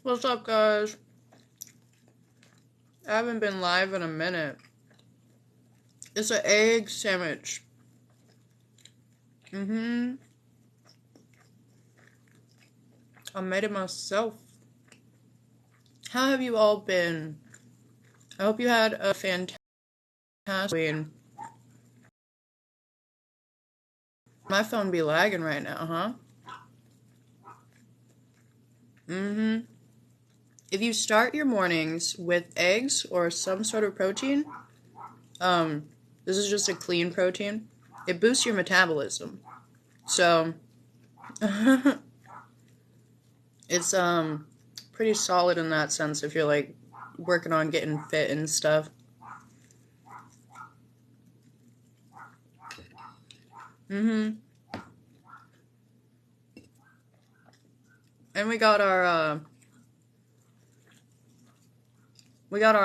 What's up, guys? I haven't been live in a minute. It's an egg sandwich. I made it myself. How have you all been? I hope you had a fantastic week. My phone be lagging right now, huh? If you start your mornings with eggs or some sort of protein, this is just a clean protein, it boosts your metabolism. So, it's, pretty solid in that sense if you're, like, working on getting fit and stuff. And we got our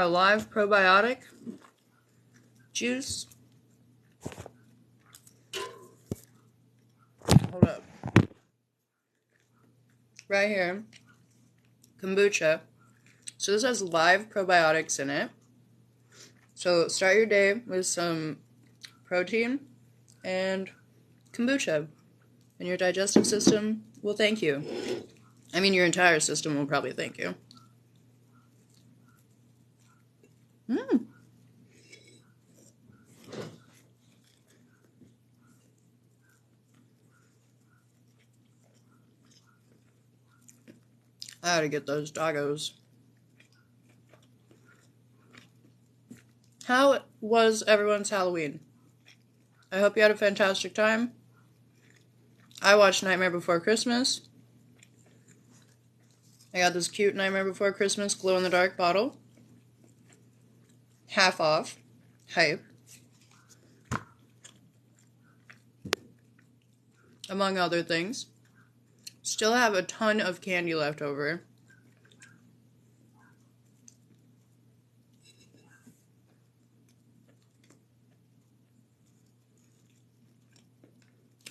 live probiotic juice. Hold up. Right here. Kombucha. So this has live probiotics in it. So start your day with some protein and kombucha. And your digestive system will thank you. I mean, your entire system will probably thank you. I gotta get those doggos. How was everyone's Halloween? I hope you had a fantastic time. I watched Nightmare Before Christmas. I got this cute Nightmare Before Christmas glow-in-the-dark bottle. Half off. Hype. Among other things. Still have a ton of candy left over.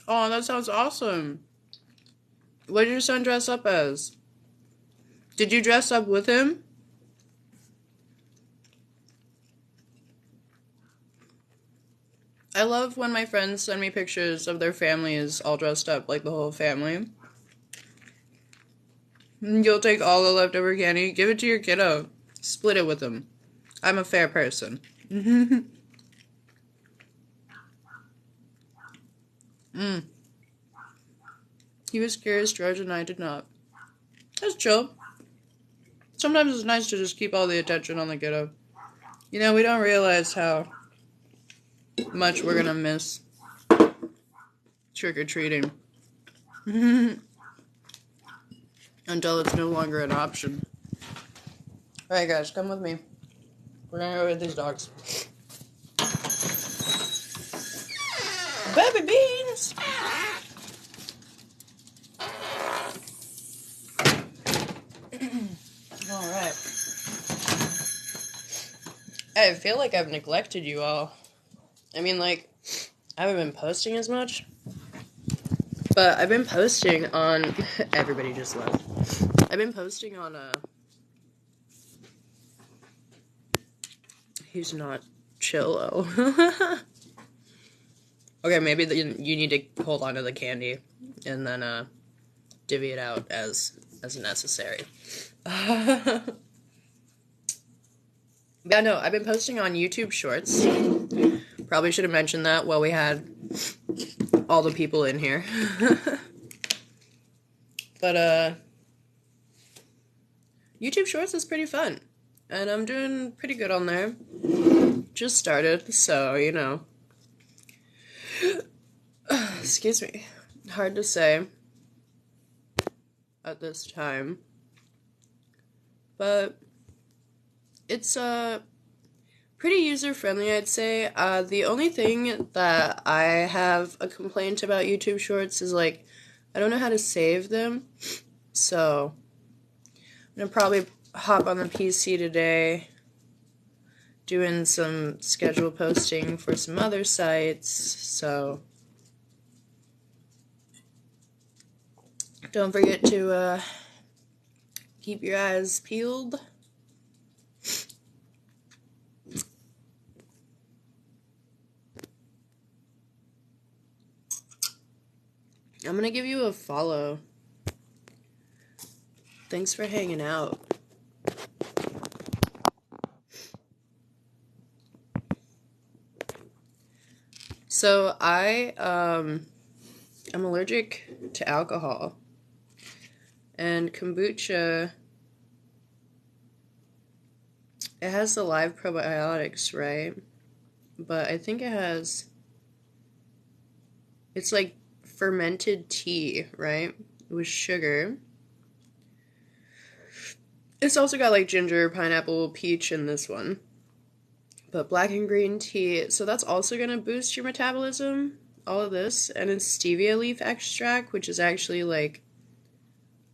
Oh, that sounds awesome. What did your son dress up as? Did you dress up with him? I love when my friends send me pictures of their families all dressed up, like the whole family. You'll take all the leftover candy, give it to your kiddo, split it with him. I'm a fair person. He was curious, George, and I did not. That's chill. Sometimes it's nice to just keep all the attention on the kiddo. You know, we don't realize how much we're gonna miss trick-or-treating. Until it's no longer an option. Alright guys, come with me. We're gonna go get these dogs. Baby beans! Alright. I feel like I've neglected you all. I mean, like, I haven't been posting as much. But I've been posting on... Everybody just left. I've been posting on, He's not chillo. Okay, maybe you need to hold on to the candy. And then, divvy it out as necessary. Yeah, no, I've been posting on YouTube Shorts. Probably should have mentioned that while we had all the people in here. But, YouTube Shorts is pretty fun. And I'm doing pretty good on there. Just started, so, you know. Excuse me. Hard to say at this time. But it's pretty user-friendly, I'd say. The only thing that I have a complaint about YouTube Shorts is, like, I don't know how to save them. So, I'm gonna probably hop on the PC today, doing some schedule posting for some other sites, so don't forget to Keep your eyes peeled. I'm gonna give you a follow. Thanks for hanging out. So I'm allergic to alcohol. And kombucha, it has the live probiotics, right? But I think it's like fermented tea, right? With sugar. It's also got like ginger, pineapple, peach in this one. But black and green tea, so that's also going to boost your metabolism, all of this. And it's stevia leaf extract, which is actually like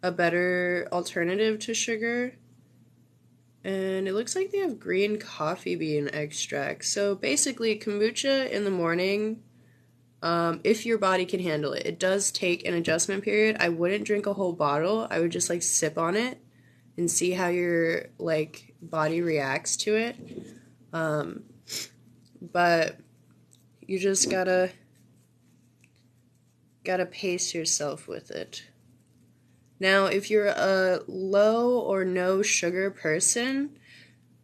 a better alternative to sugar. And it looks like they have green coffee bean extract. So basically, kombucha in the morning, if your body can handle it. It does take an adjustment period. I wouldn't drink a whole bottle. I would just like sip on it and see how your like body reacts to it. But you just gotta pace yourself with it. Now, if you're a low or no sugar person,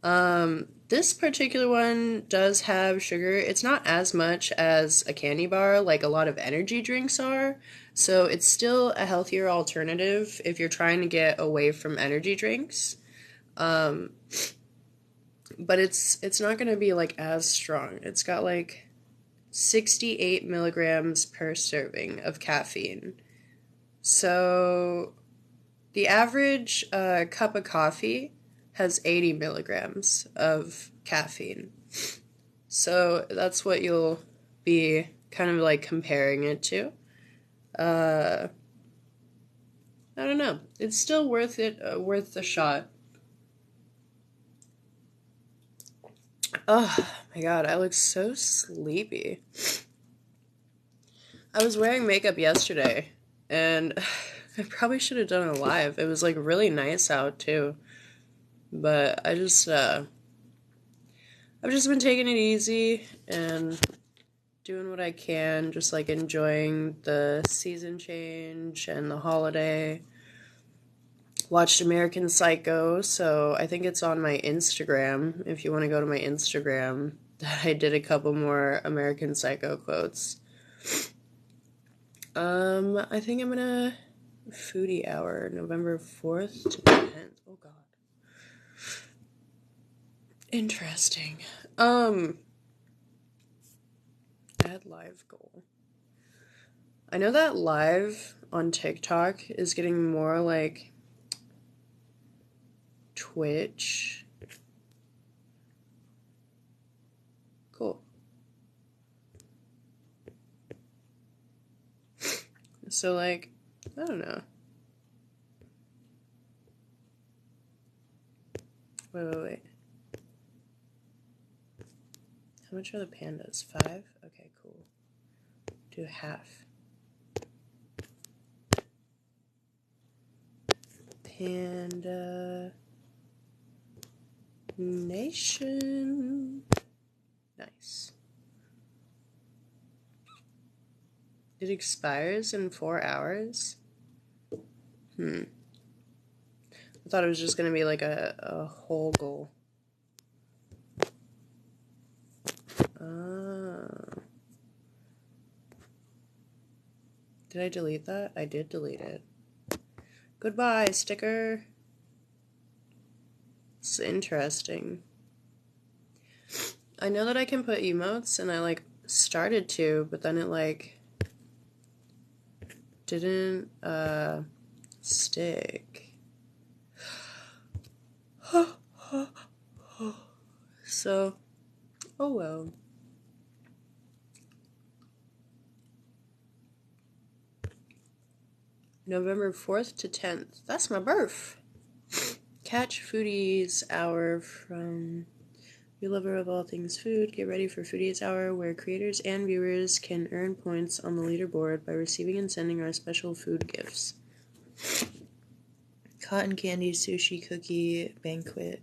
this particular one does have sugar. It's not as much as a candy bar like a lot of energy drinks are, so it's still a healthier alternative if you're trying to get away from energy drinks. But it's not going to be like as strong. It's got like 68 milligrams per serving of caffeine. So the average cup of coffee has 80 milligrams of caffeine. So that's what you'll be kind of like comparing it to. I don't know. It's still worth it, worth the shot. Oh my god, I look so sleepy. I was wearing makeup yesterday, and I probably should have done it live. It was like really nice out too. But I've just been taking it easy and doing what I can, just like enjoying the season change and the holiday. Watched American Psycho, so I think it's on my Instagram. If you want to go to my Instagram, I did a couple more American Psycho quotes. I think I'm gonna foodie hour, November 4th to 10th. Oh god. Interesting. Add live goal. I know that live on TikTok is getting more like Twitch. Cool. So like, I don't know. Wait. How much are the pandas? 5? Okay, cool. Do half. Panda Nation. Nice. It expires in 4 hours? I thought it was just gonna be like a whole goal. Did I delete that? I did delete it. Goodbye, sticker. It's interesting. I know that I can put emotes, and I like started to, but then it like didn't stick. So, oh well. November 4th to 10th. That's my birth. Catch Foodies Hour from your lover of all things food. Get ready for Foodies Hour, where creators and viewers can earn points on the leaderboard by receiving and sending our special food gifts. Cotton candy sushi cookie banquet.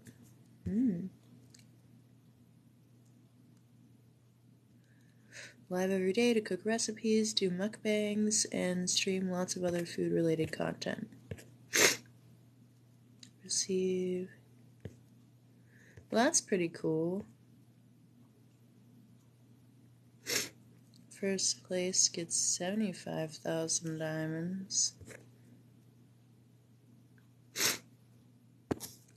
Live every day to cook recipes, do mukbangs, and stream lots of other food-related content. Receive. Well, that's pretty cool. First place gets 75,000 diamonds.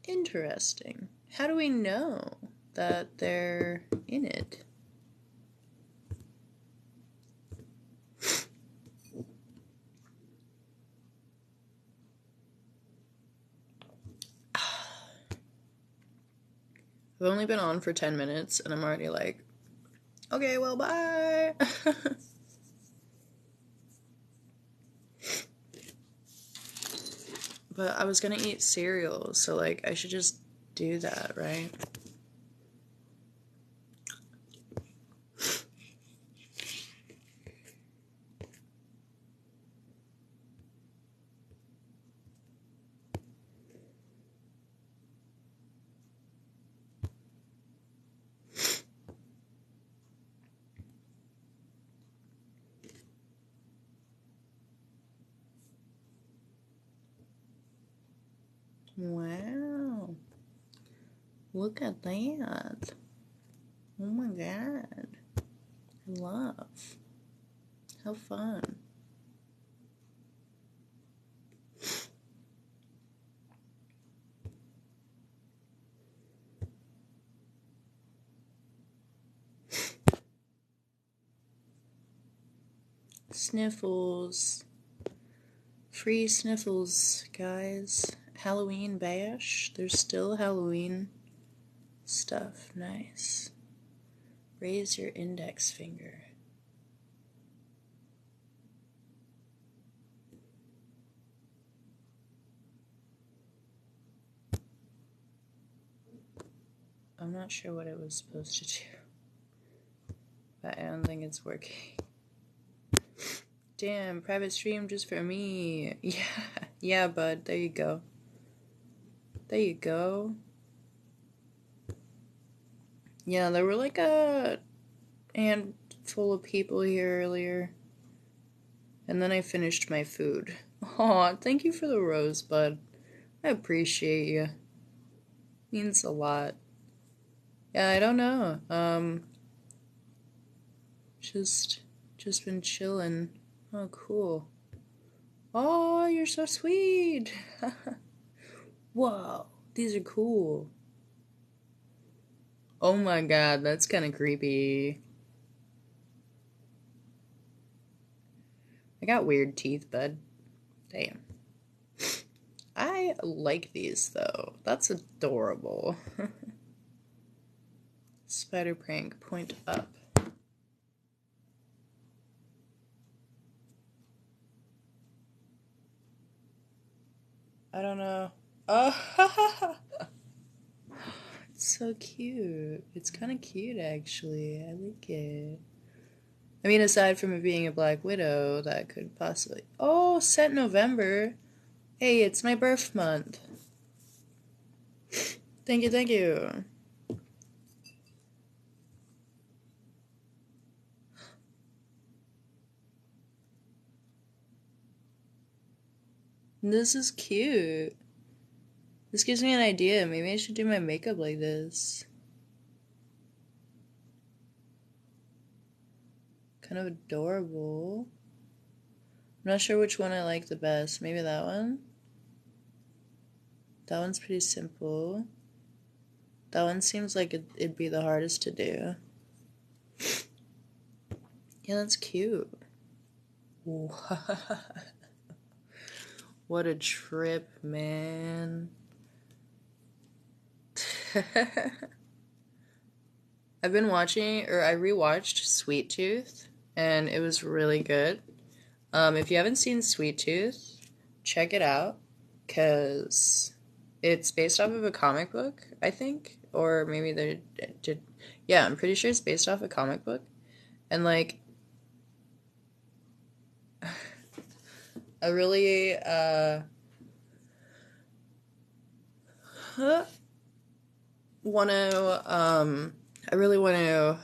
Interesting. How do we know that they're in it? I've only been on for 10 minutes and I'm already like, okay, well, bye. But I was gonna eat cereal, so like I should just do that, right? Wow. Look at that. Oh my god. I love. How fun. Sniffles. Free sniffles, guys. Halloween bash. There's still Halloween stuff. Nice. Raise your index finger. I'm not sure what it was supposed to do, but I don't think it's working. Damn, private stream just for me. Yeah, bud. There you go. There you go. Yeah, there were like a handful of people here earlier. And then I finished my food. Aw, thank you for the rose, bud. I appreciate you. Means a lot. Yeah, I don't know. Just been chilling. Oh, cool. Oh, you're so sweet. Whoa, these are cool. Oh my god, that's kind of creepy. I got weird teeth, bud. Damn. I like these, though. That's adorable. Spider prank, point up. I don't know. Oh, it's so cute. It's kind of cute, actually. I like it. I mean, aside from it being a Black Widow, that could possibly... Oh, set November. Hey, it's my birth month. Thank you, thank you. This is cute. This gives me an idea. Maybe I should do my makeup like this. Kind of adorable. I'm not sure which one I like the best. Maybe that one? That one's pretty simple. That one seems like it'd be the hardest to do. Yeah, that's cute. What a trip, man. I've been watching, or I rewatched Sweet Tooth, and it was really good. If you haven't seen Sweet Tooth, check it out, because it's based off of a comic book, I think, or maybe they did. Yeah, I'm pretty sure it's based off a comic book, and like, a really I really want to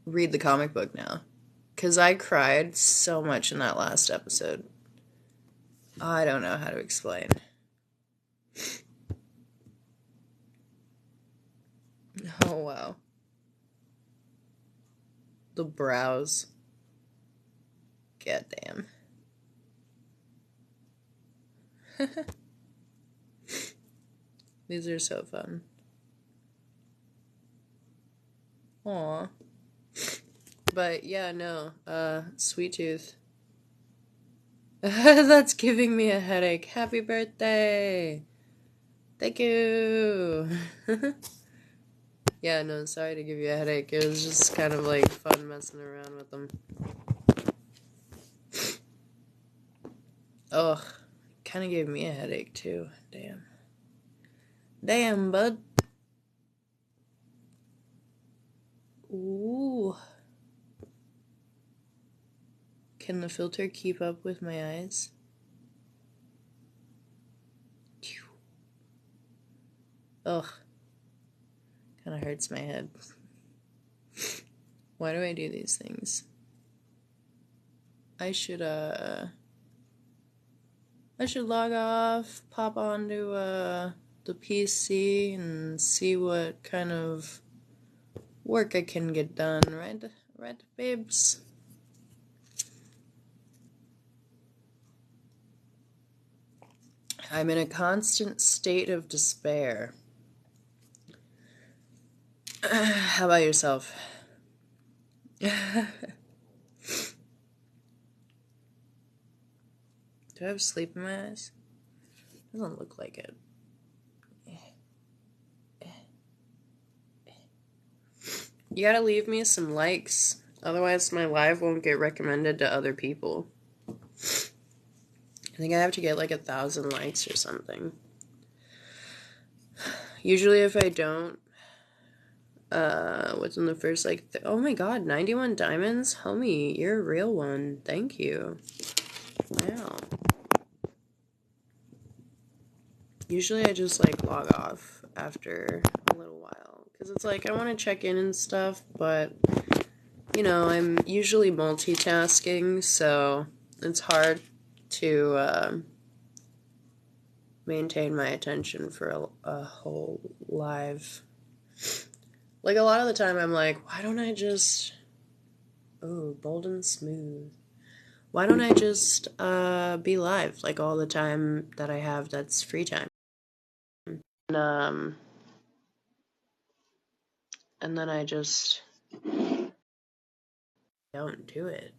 read the comic book now. Because I cried so much in that last episode. I don't know how to explain. Oh, wow. The brows. Goddamn. These are so fun. Aw. But yeah, no. Sweet Tooth. That's giving me a headache. Happy birthday! Thank you! Yeah, no, sorry to give you a headache. It was just kind of like fun messing around with them. Ugh. Kind of gave me a headache too. Damn. Damn, bud. Ooh. Can the filter keep up with my eyes? Ugh. Kind of hurts my head. Why do I do these things? I should log off, pop onto, the PC and see what kind of work I can get done, right? Right, babes? I'm in a constant state of despair. How about yourself? Do I have sleep in my eyes? Doesn't look like it. You gotta leave me some likes, otherwise my live won't get recommended to other people. I think I have to get like 1,000 likes or something. Usually if I don't, within the first like, oh my god, 91 diamonds? Homie, you're a real one. Thank you. Wow. Usually I just like log off after a little while, because it's like I want to check in and stuff, but you know, I'm usually multitasking, so it's hard to maintain my attention for a whole live. Like, a lot of the time I'm like, why don't I just... Oh, bold and smooth. Why don't I just be live, like, all the time that I have that's free time? And then I just don't do it.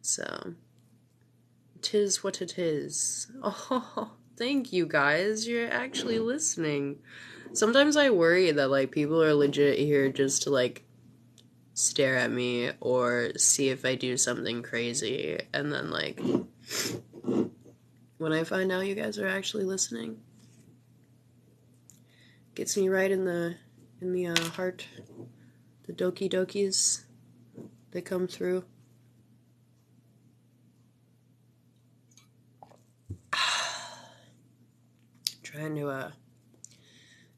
So, 'tis what it is. Oh, thank you guys. You're actually listening. Sometimes I worry that, like, people are legit here just to, like, stare at me or see if I do something crazy. And then, like, when I find out you guys are actually listening, gets me right in the heart. The doki dokis that come through.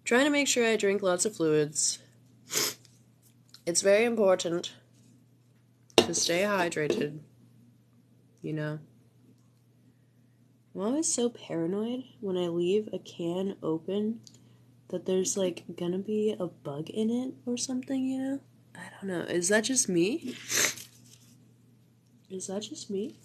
Trying to make sure I drink lots of fluids. It's very important to stay hydrated, you know. I'm always so paranoid when I leave a can open that there's like gonna be a bug in it or something, you know? I don't know. Is that just me? Is that just me?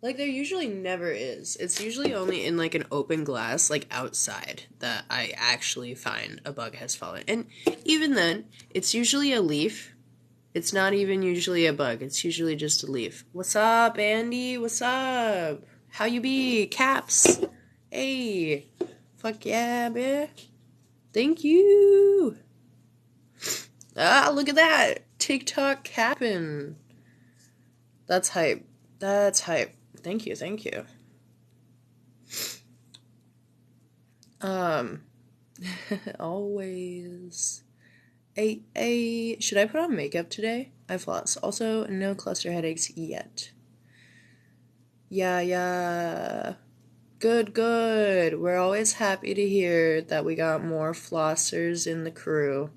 Like, there usually never is. It's usually only in, like, an open glass, like, outside, that I actually find a bug has fallen. And even then, it's usually a leaf. It's not even usually a bug. It's usually just a leaf. What's up, Andy? What's up? How you be? Caps. Hey. Fuck yeah, bitch. Thank you. Ah, look at that. TikTok capping. That's hype. That's hype. Thank you, thank you. Always. Should I put on makeup today? I floss. Also, no cluster headaches yet. Yeah, yeah. Good, good. We're always happy to hear that we got more flossers in the crew.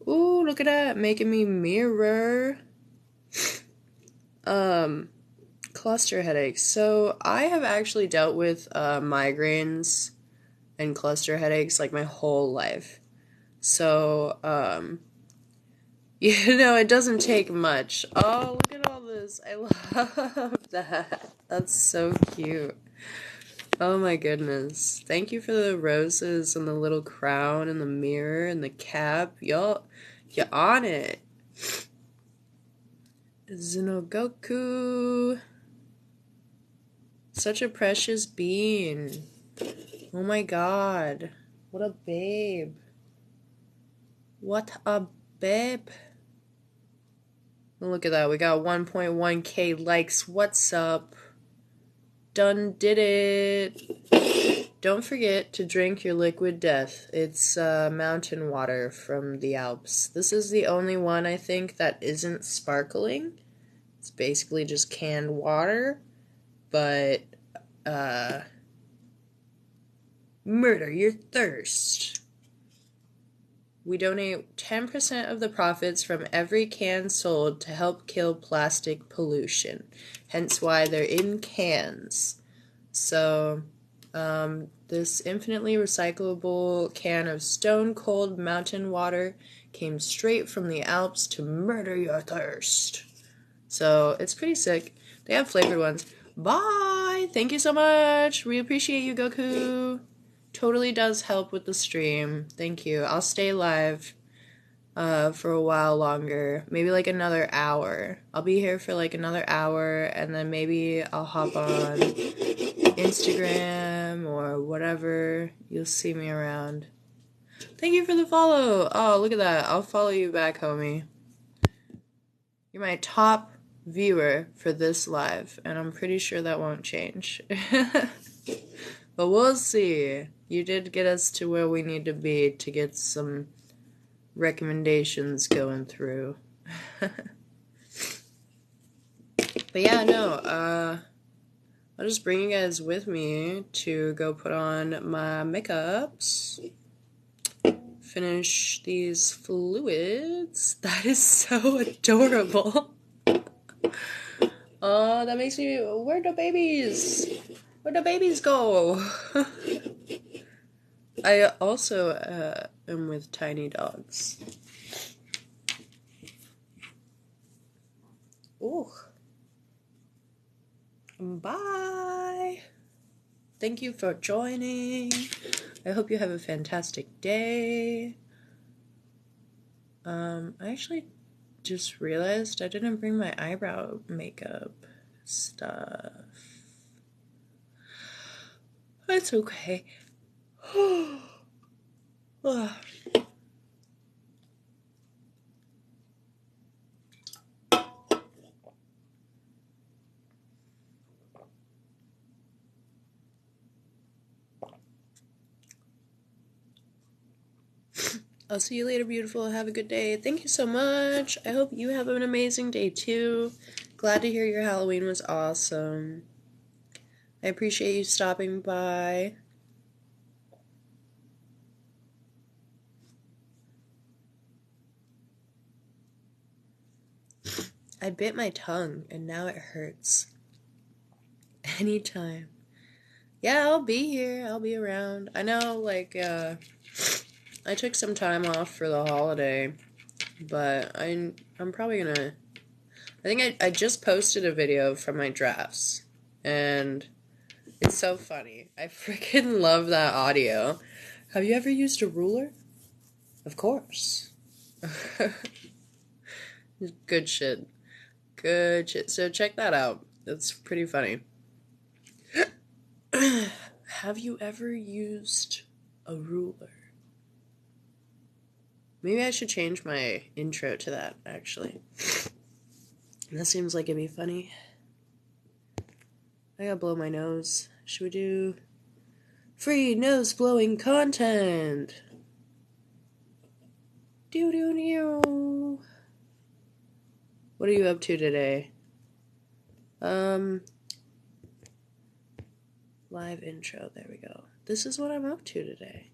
Ooh, look at that, making me mirror. Um, Cluster headaches. So I have actually dealt with migraines and cluster headaches like my whole life. So, it doesn't take much. Oh, look at all this. I love that. That's so cute. Oh my goodness. Thank you for the roses and the little crown and the mirror and the cap. Y'all, you're on it. Zunogoku. Such a precious bean. Oh my god. What a babe. What a babe. Look at that. We got 1.1k likes. What's up? Done did it. Don't forget to drink your liquid death. It's mountain water from the Alps. This is the only one, I think, that isn't sparkling. It's basically just canned water. But, murder your thirst. We donate 10% of the profits from every can sold to help kill plastic pollution. Hence why they're in cans. So, this infinitely recyclable can of stone cold mountain water came straight from the Alps to murder your thirst. So, it's pretty sick. They have flavored ones. Bye! Thank you so much! We appreciate you, Goku! Totally does help with the stream. Thank you. I'll stay live for a while longer. Maybe like another hour. I'll be here for like another hour, and then maybe I'll hop on Instagram or whatever. You'll see me around. Thank you for the follow. Oh, look at that. I'll follow you back, homie. You're my top viewer for this live, and I'm pretty sure that won't change. But we'll see. You did get us to where we need to be to get some recommendations going through. But yeah, no, I'll just bring you guys with me to go put on my makeups. Finish these fluids. That is so adorable. Oh, that makes me... Where'd the babies? Where'd the babies go? I also am with tiny dogs. Ooh. Bye. Thank you for joining. I hope you have a fantastic day. I actually just realized I didn't bring my eyebrow makeup stuff. That's okay. I'll see you later, beautiful. Have a good day. Thank you so much. I hope you have an amazing day, too. Glad to hear your Halloween was awesome. I appreciate you stopping by. I bit my tongue, and now it hurts. Anytime. Yeah, I'll be here. I'll be around. I know, like, I took some time off for the holiday, but I'm probably gonna... I think I just posted a video from my drafts, and it's so funny. I freaking love that audio. Have you ever used a ruler? Of course. Good shit. Good shit. So check that out. It's pretty funny. Have you ever used a ruler? Maybe I should change my intro to that, actually. That seems like it'd be funny. I gotta blow my nose. Should we do free nose blowing content? Doo-doo-doo. What are you up to today? Live intro, there we go. This is what I'm up to today.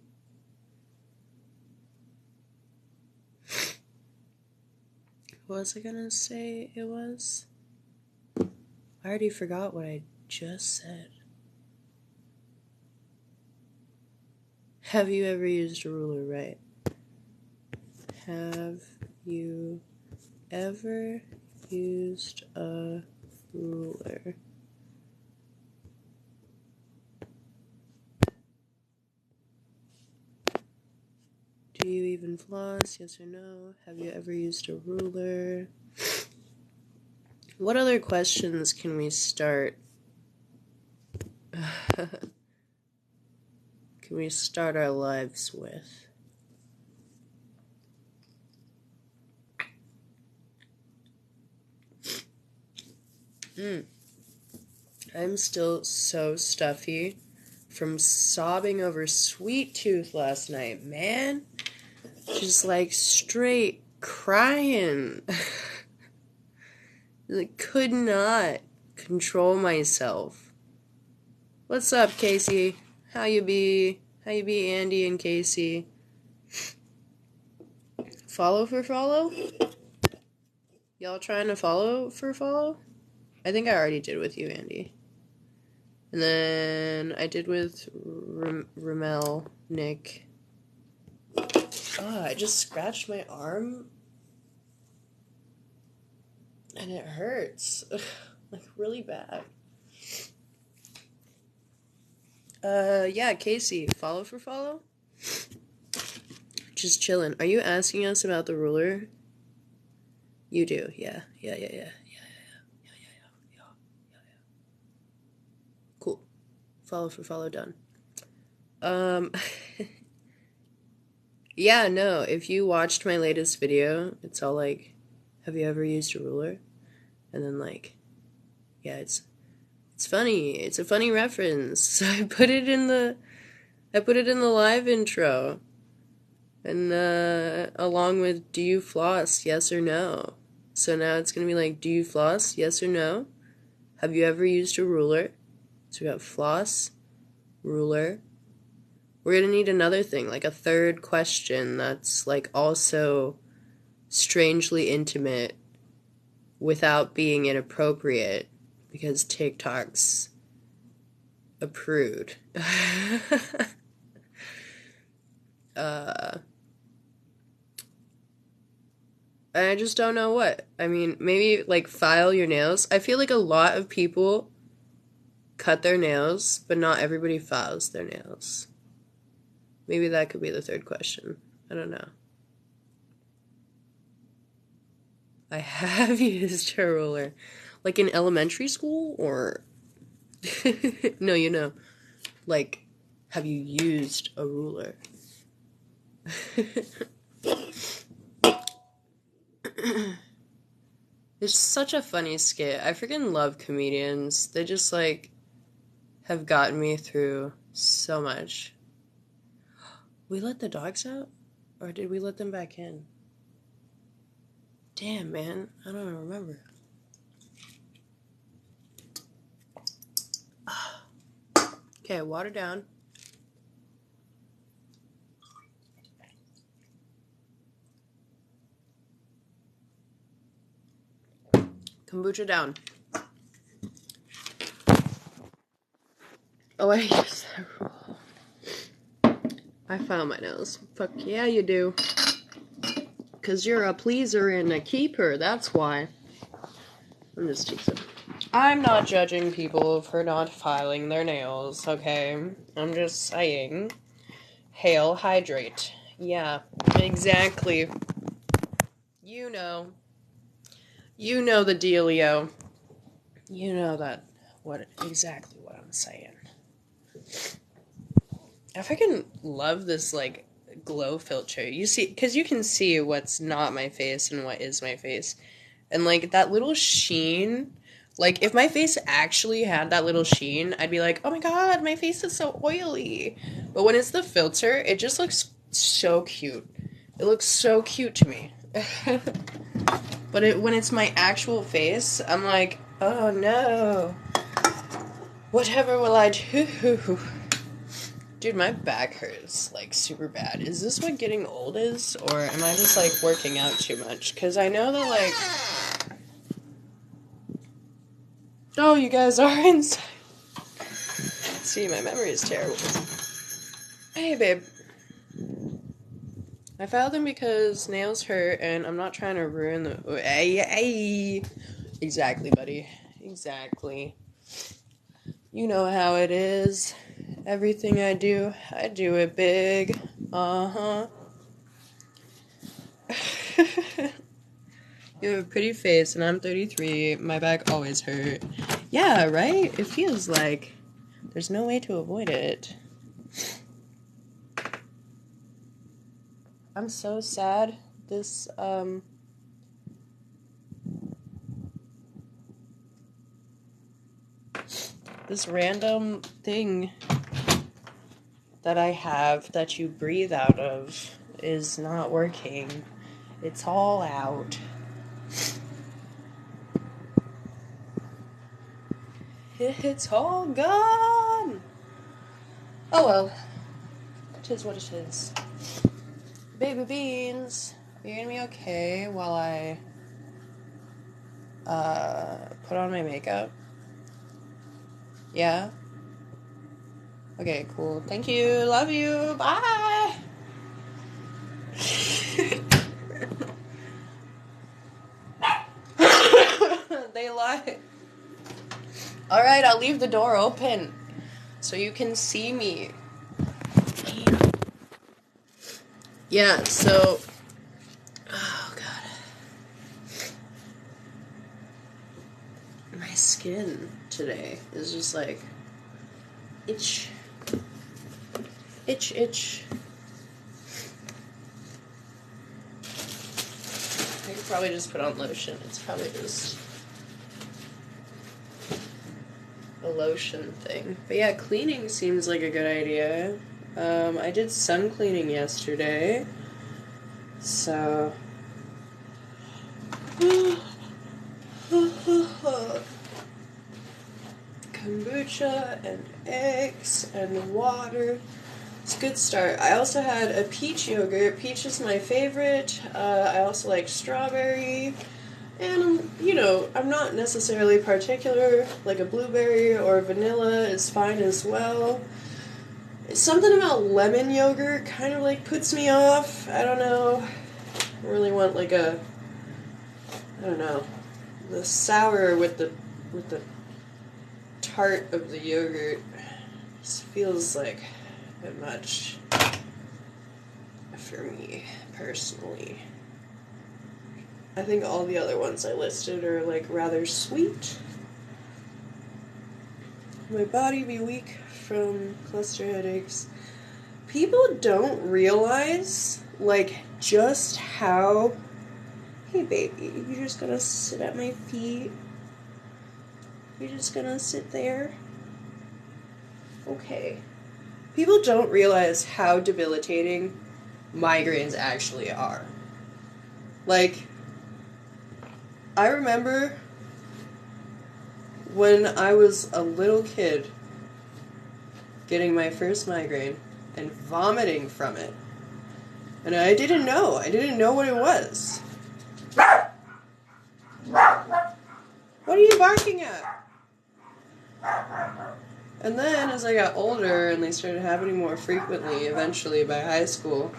What was I gonna say it was? I already forgot what I just said. Have you ever used a ruler, right? Have you ever used a ruler? Do you even floss? Yes or no? Have you ever used a ruler? What other questions can we start? Can we start our lives with? I'm still so stuffy from sobbing over Sweet Tooth last night, man. Just like straight crying. Like, could not control myself. What's up, Casey? How you be? How you be, Andy and Casey? Follow for follow? Y'all trying to follow for follow? I think I already did with you, Andy. And then I did with Ramel, Nick. Oh, I just scratched my arm. And it hurts. Like, really bad. Yeah, Casey, follow for follow? Just chilling. Are you asking us about the ruler? You do, yeah. Cool. Follow for follow, done. Yeah, no, if you watched my latest video, it's all like, have you ever used a ruler? And then like, yeah, it's funny. It's a funny reference. So I put it in the live intro. And along with, do you floss, yes or no? So now it's gonna be like, do you floss, yes or no? Have you ever used a ruler? So we got floss, ruler. We're gonna need another thing, like a third question that's like also strangely intimate without being inappropriate, because TikTok's a prude. I just don't know what. I mean, maybe like file your nails. I feel like a lot of people cut their nails, but not everybody files their nails. Maybe that could be the third question. I don't know. I have used a ruler. Like in elementary school, or... No, you know. Like, have you used a ruler? It's such a funny skit. I freaking love comedians. They just, like, have gotten me through so much. We let the dogs out? Or did we let them back in? Damn, man. I don't even remember. Okay, water down. Kombucha down. Oh, I used that rule. I found my nose. Fuck yeah, you do. 'Cause you're a pleaser and a keeper, that's why. I'm just teasing. I'm not judging people for not filing their nails, okay? I'm just saying. Hail, hydrate. Yeah, exactly. You know. You know the dealio. You know that, exactly what I'm saying. I freaking love this, like, glow filter. You see, because you can see what's not my face and what is my face. And, like, that little sheen, like, if my face actually had that little sheen, I'd be like, oh my god, my face is so oily. But when it's the filter, it just looks so cute. It looks so cute to me. But when it's my actual face, I'm like, oh no. Whatever will I do? Dude, my back hurts, like, super bad. Is this what getting old is? Or am I just, like, working out too much? Because I know that, like... Oh, you guys are inside. See, my memory is terrible. Hey, babe. I filed them because nails hurt, and I'm not trying to ruin the... Hey. Exactly, buddy. Exactly. You know how it is. Everything I do it big. Uh-huh. You have a pretty face, and I'm 33. My back always hurt. Yeah, right? It feels like there's no way to avoid it. I'm so sad. This random thing that I have that you breathe out of is not working. It's all out. It's all gone. Oh well. It is what it is. Baby beans, are you gonna be okay while I put on my makeup? Yeah? Okay, cool. Thank you. Love you. Bye. They lie. Alright, I'll leave the door open so you can see me. Yeah, so... Oh, God. My skin today is just like... Itch. Itch, itch. I could probably just put on lotion. It's probably just a lotion thing. But yeah, cleaning seems like a good idea. I did sun cleaning yesterday. So... kombucha and eggs and water. It's a good start. I also had a peach yogurt. Peach is my favorite. I also like strawberry. And, you know, I'm not necessarily particular. Like a blueberry or vanilla is fine as well. Something about lemon yogurt kind of like puts me off. I don't know. I really want like a... I don't know. The sour with the tart of the yogurt just feels like a bit much for me personally. I think all the other ones I listed are like rather sweet. My body be weak from cluster headaches. People don't realize like just how... Hey baby, you're just gonna sit at my feet? You're just gonna sit there? Okay. People don't realize how debilitating migraines actually are. Like, I remember when I was a little kid getting my first migraine and vomiting from it. And I didn't know what it was. What are you barking at? And then, as I got older and they started happening more frequently, eventually by high school,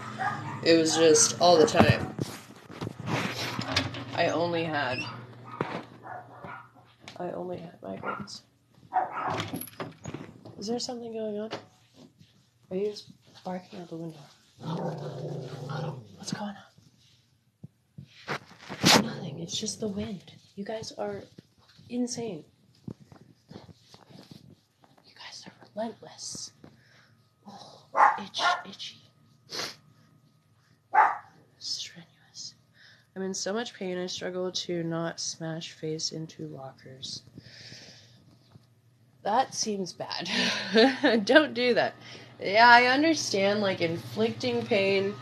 it was just all the time. I only had migraines. Is there something going on? Are you just barking out the window? What's going on? Nothing. It's just the wind. You guys are insane. You guys are relentless. Oh, itchy. Strenuous. I'm in so much pain, I struggle to not smash face into lockers. That seems bad. Don't do that. Yeah, I understand, like, inflicting pain,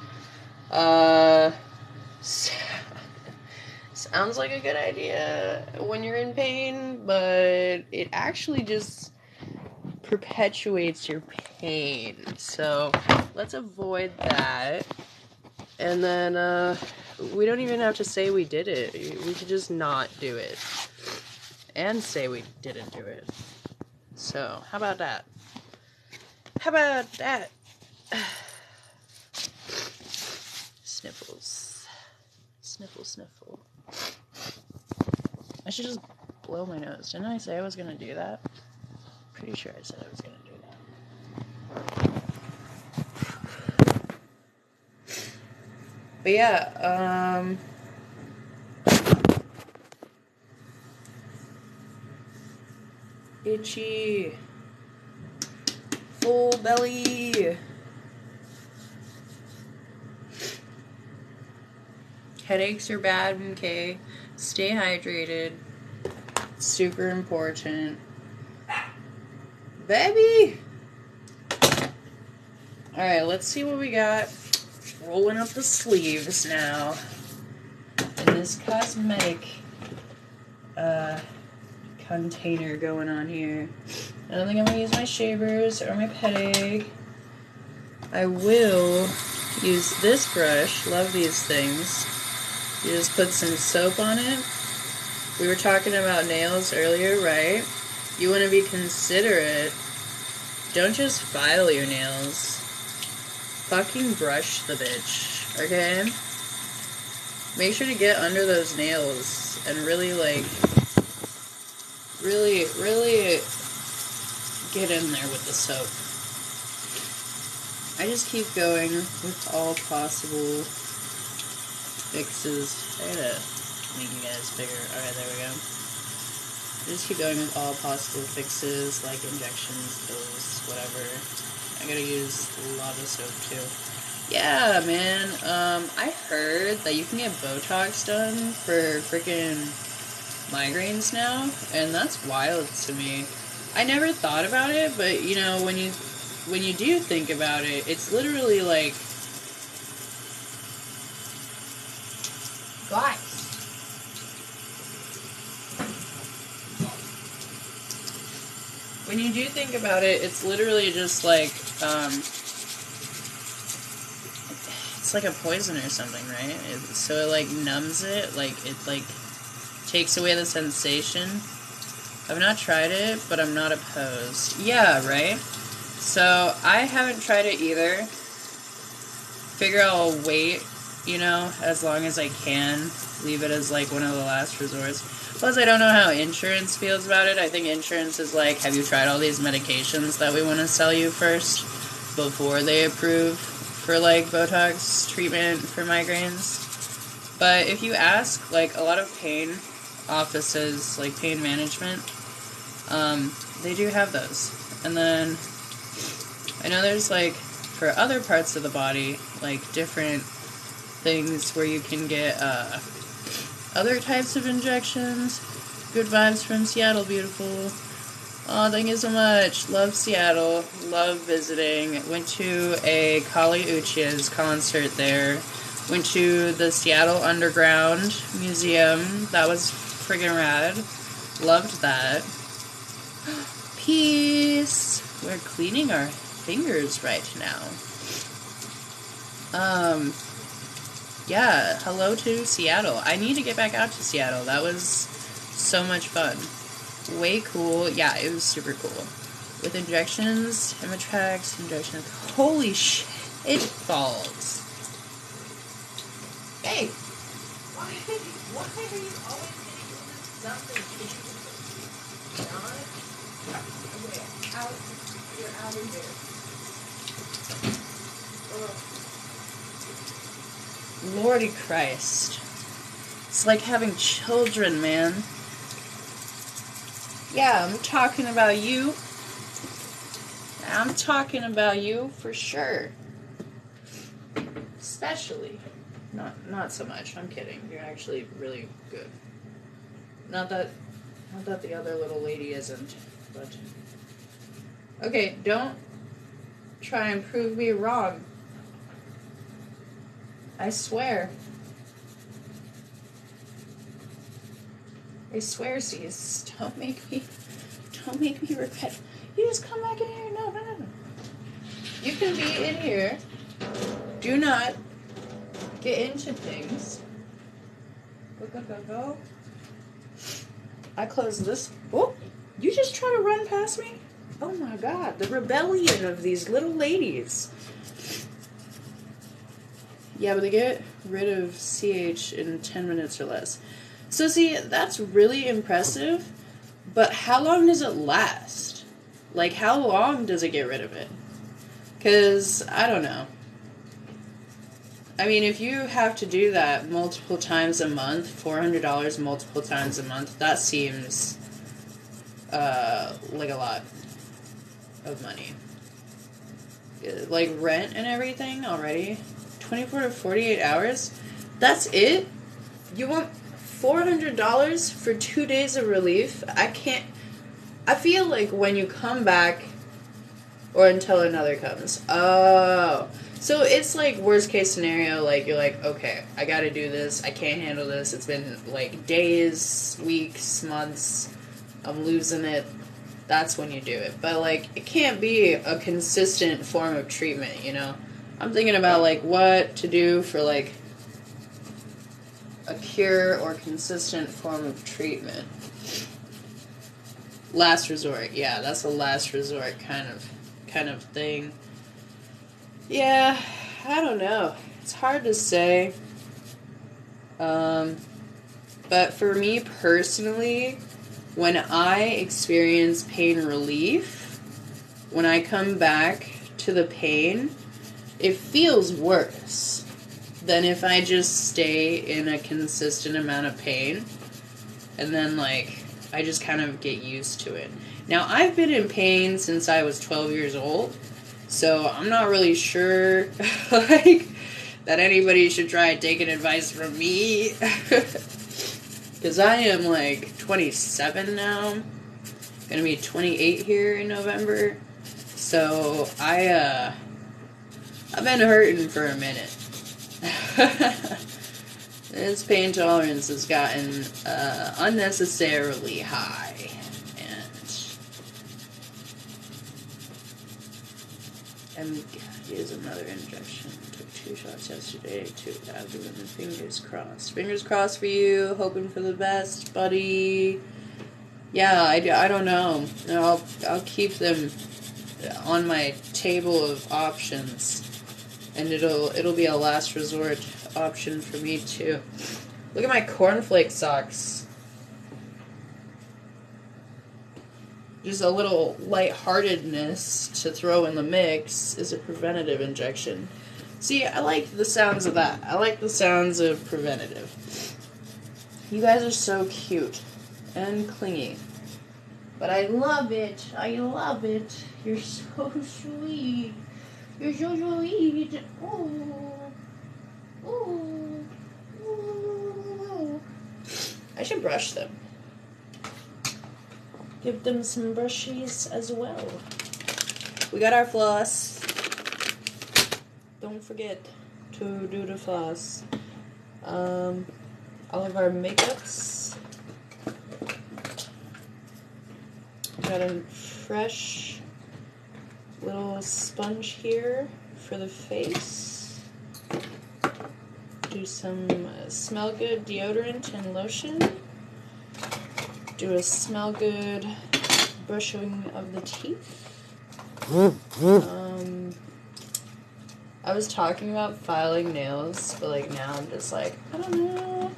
sounds like a good idea when you're in pain, but it actually just perpetuates your pain. So let's avoid that. And then we don't even have to say we did it. We could just not do it. And say we didn't do it. So, how about that? How about that? Sniffles. Sniffle, sniffle. I should just blow my nose. Didn't I say I was gonna do that? Pretty sure I said I was gonna do that. But yeah, itchy. Full belly. Headaches are bad, okay? Stay hydrated. Super important. Baby! Alright, let's see what we got. Rolling up the sleeves now. In this cosmetic container going on here. I don't think I'm going to use my shavers or my pet egg. I will use this brush. Love these things. You just put some soap on it. We were talking about nails earlier, right? You want to be considerate. Don't just file your nails. Fucking brush the bitch, okay? Make sure to get under those nails and really, like, really get in there with the soap. I just keep going with all possible fixes. I gotta make you guys bigger. Alright, there we go. I just keep going with all possible fixes, like injections, pills, whatever. I gotta use a lot of soap too. Yeah, man. I heard that you can get Botox done for freaking migraines now, and that's wild to me. I never thought about it, but you know, when you do think about it, it's literally like, guys. When you do think about it, it's literally just like, it's like a poison or something, right? So it like numbs it, like it like takes away the sensation. I've not tried it, but I'm not opposed. Yeah, right? So I haven't tried it either. Figure I'll wait, you know, as long as I can. Leave it as like one of the last resorts. Plus, I don't know how insurance feels about it. I think insurance is like, have you tried all these medications that we want to sell you first before they approve for like Botox treatment for migraines? But if you ask, like a lot of pain offices, like pain management, they do have those. And then I know there's like for other parts of the body, like different things where you can get other types of injections. Good vibes from Seattle, beautiful. Oh, thank you so much. Love Seattle. Love visiting. Went to a Kali Uchis concert there. Went to the Seattle Underground Museum. That was friggin' rad. Loved that. Peace. We're cleaning our fingers right now. Yeah, hello to Seattle. I need to get back out to Seattle. That was so much fun. Way cool. Yeah, it was super cool. With injections, Hematrax, injections. Holy shit, it falls. Hey, why are you always getting into something? Okay, you're out of here. Lordy Christ. It's like having children, man. Yeah, I'm talking about you. I'm talking about you for sure. Especially. Not so much. I'm kidding. You're actually really good. Not that the other little lady isn't, but okay, don't try and prove me wrong. I swear. I swear, sis. Don't make me regret. You just come back in here. No, no, no, no. You can be in here. Do not get into things. Go, go, go, go. I close this. Oh, you just try to run past me? Oh my god, the rebellion of these little ladies. Yeah, but they get rid of CH in 10 minutes or less. So see, that's really impressive, but how long does it last? Like, how long does it get rid of it? Because, I don't know. I mean, if you have to do that multiple times a month, $400 multiple times a month, that seems like a lot of money. Like rent and everything already. 24 to 48 hours? That's it? You want $400 for 2 days of relief? I can't. I feel like when you come back, or until another comes. Oh. So it's like worst case scenario, like you're like, okay, I gotta do this, I can't handle this, it's been like days, weeks, months, I'm losing it. That's when you do it. But like, it can't be a consistent form of treatment, you know? I'm thinking about like what to do for like a cure or consistent form of treatment. Last resort, yeah, that's a last resort kind of thing. Yeah, I don't know. It's hard to say. But for me personally, when I experience pain relief, when I come back to the pain, it feels worse than if I just stay in a consistent amount of pain and then like I just kind of get used to it. Now, I've been in pain since I was 12 years old, so I'm not really sure like that anybody should try taking advice from me. Because I am like 27 now. Gonna be 28 here in November. So I've been hurting for a minute. This pain tolerance has gotten unnecessarily high. And here's another injection. Took 2 shots yesterday, 2 abdomen. Fingers crossed. Fingers crossed for you. Hoping for the best, buddy. Yeah, I don't know. I'll keep them on my table of options, and it'll be a last resort option for me too. Look at my cornflake socks. Just a little lightheartedness to throw in the mix is a preventative injection. See, I like the sounds of that. I like the sounds of preventative. You guys are so cute and clingy. But I love it. I love it. You're so sweet. You're so sweet. Oh. Oh. Oh. I should brush them. Give them some brushies as well. We got our floss. Don't forget to do the floss. All of our makeups. Got a fresh little sponge here for the face. Do some smell good deodorant and lotion. Do a smell good brushing of the teeth. I was talking about filing nails, but like now I'm just like, I don't know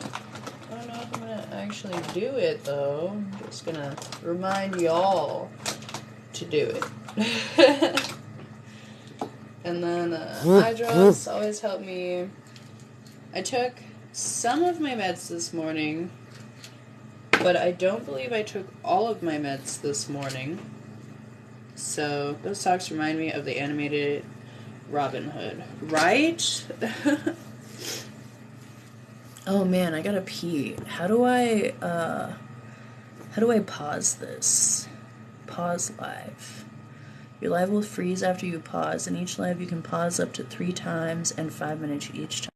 if I'm gonna actually do it though. I'm just gonna remind y'all to do it. And then eye drops always help me. I took some of my meds this morning, but I don't believe I took all of my meds this morning. So those socks remind me of the animated Robin Hood, right? Oh man, I gotta pee. How do I pause this? Pause live. Your live will freeze after you pause. In each live you can pause up to 3 times and 5 minutes each time.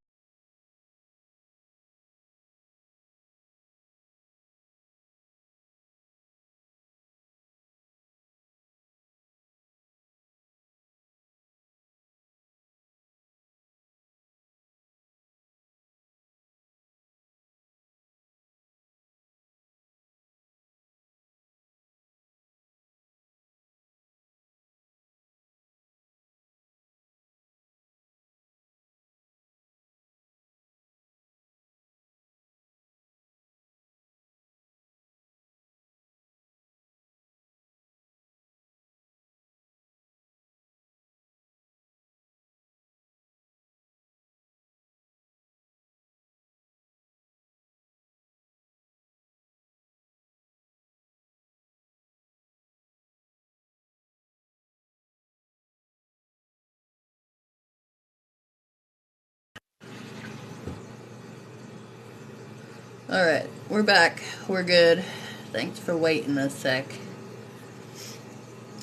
Alright, we're back. We're good. Thanks for waiting a sec.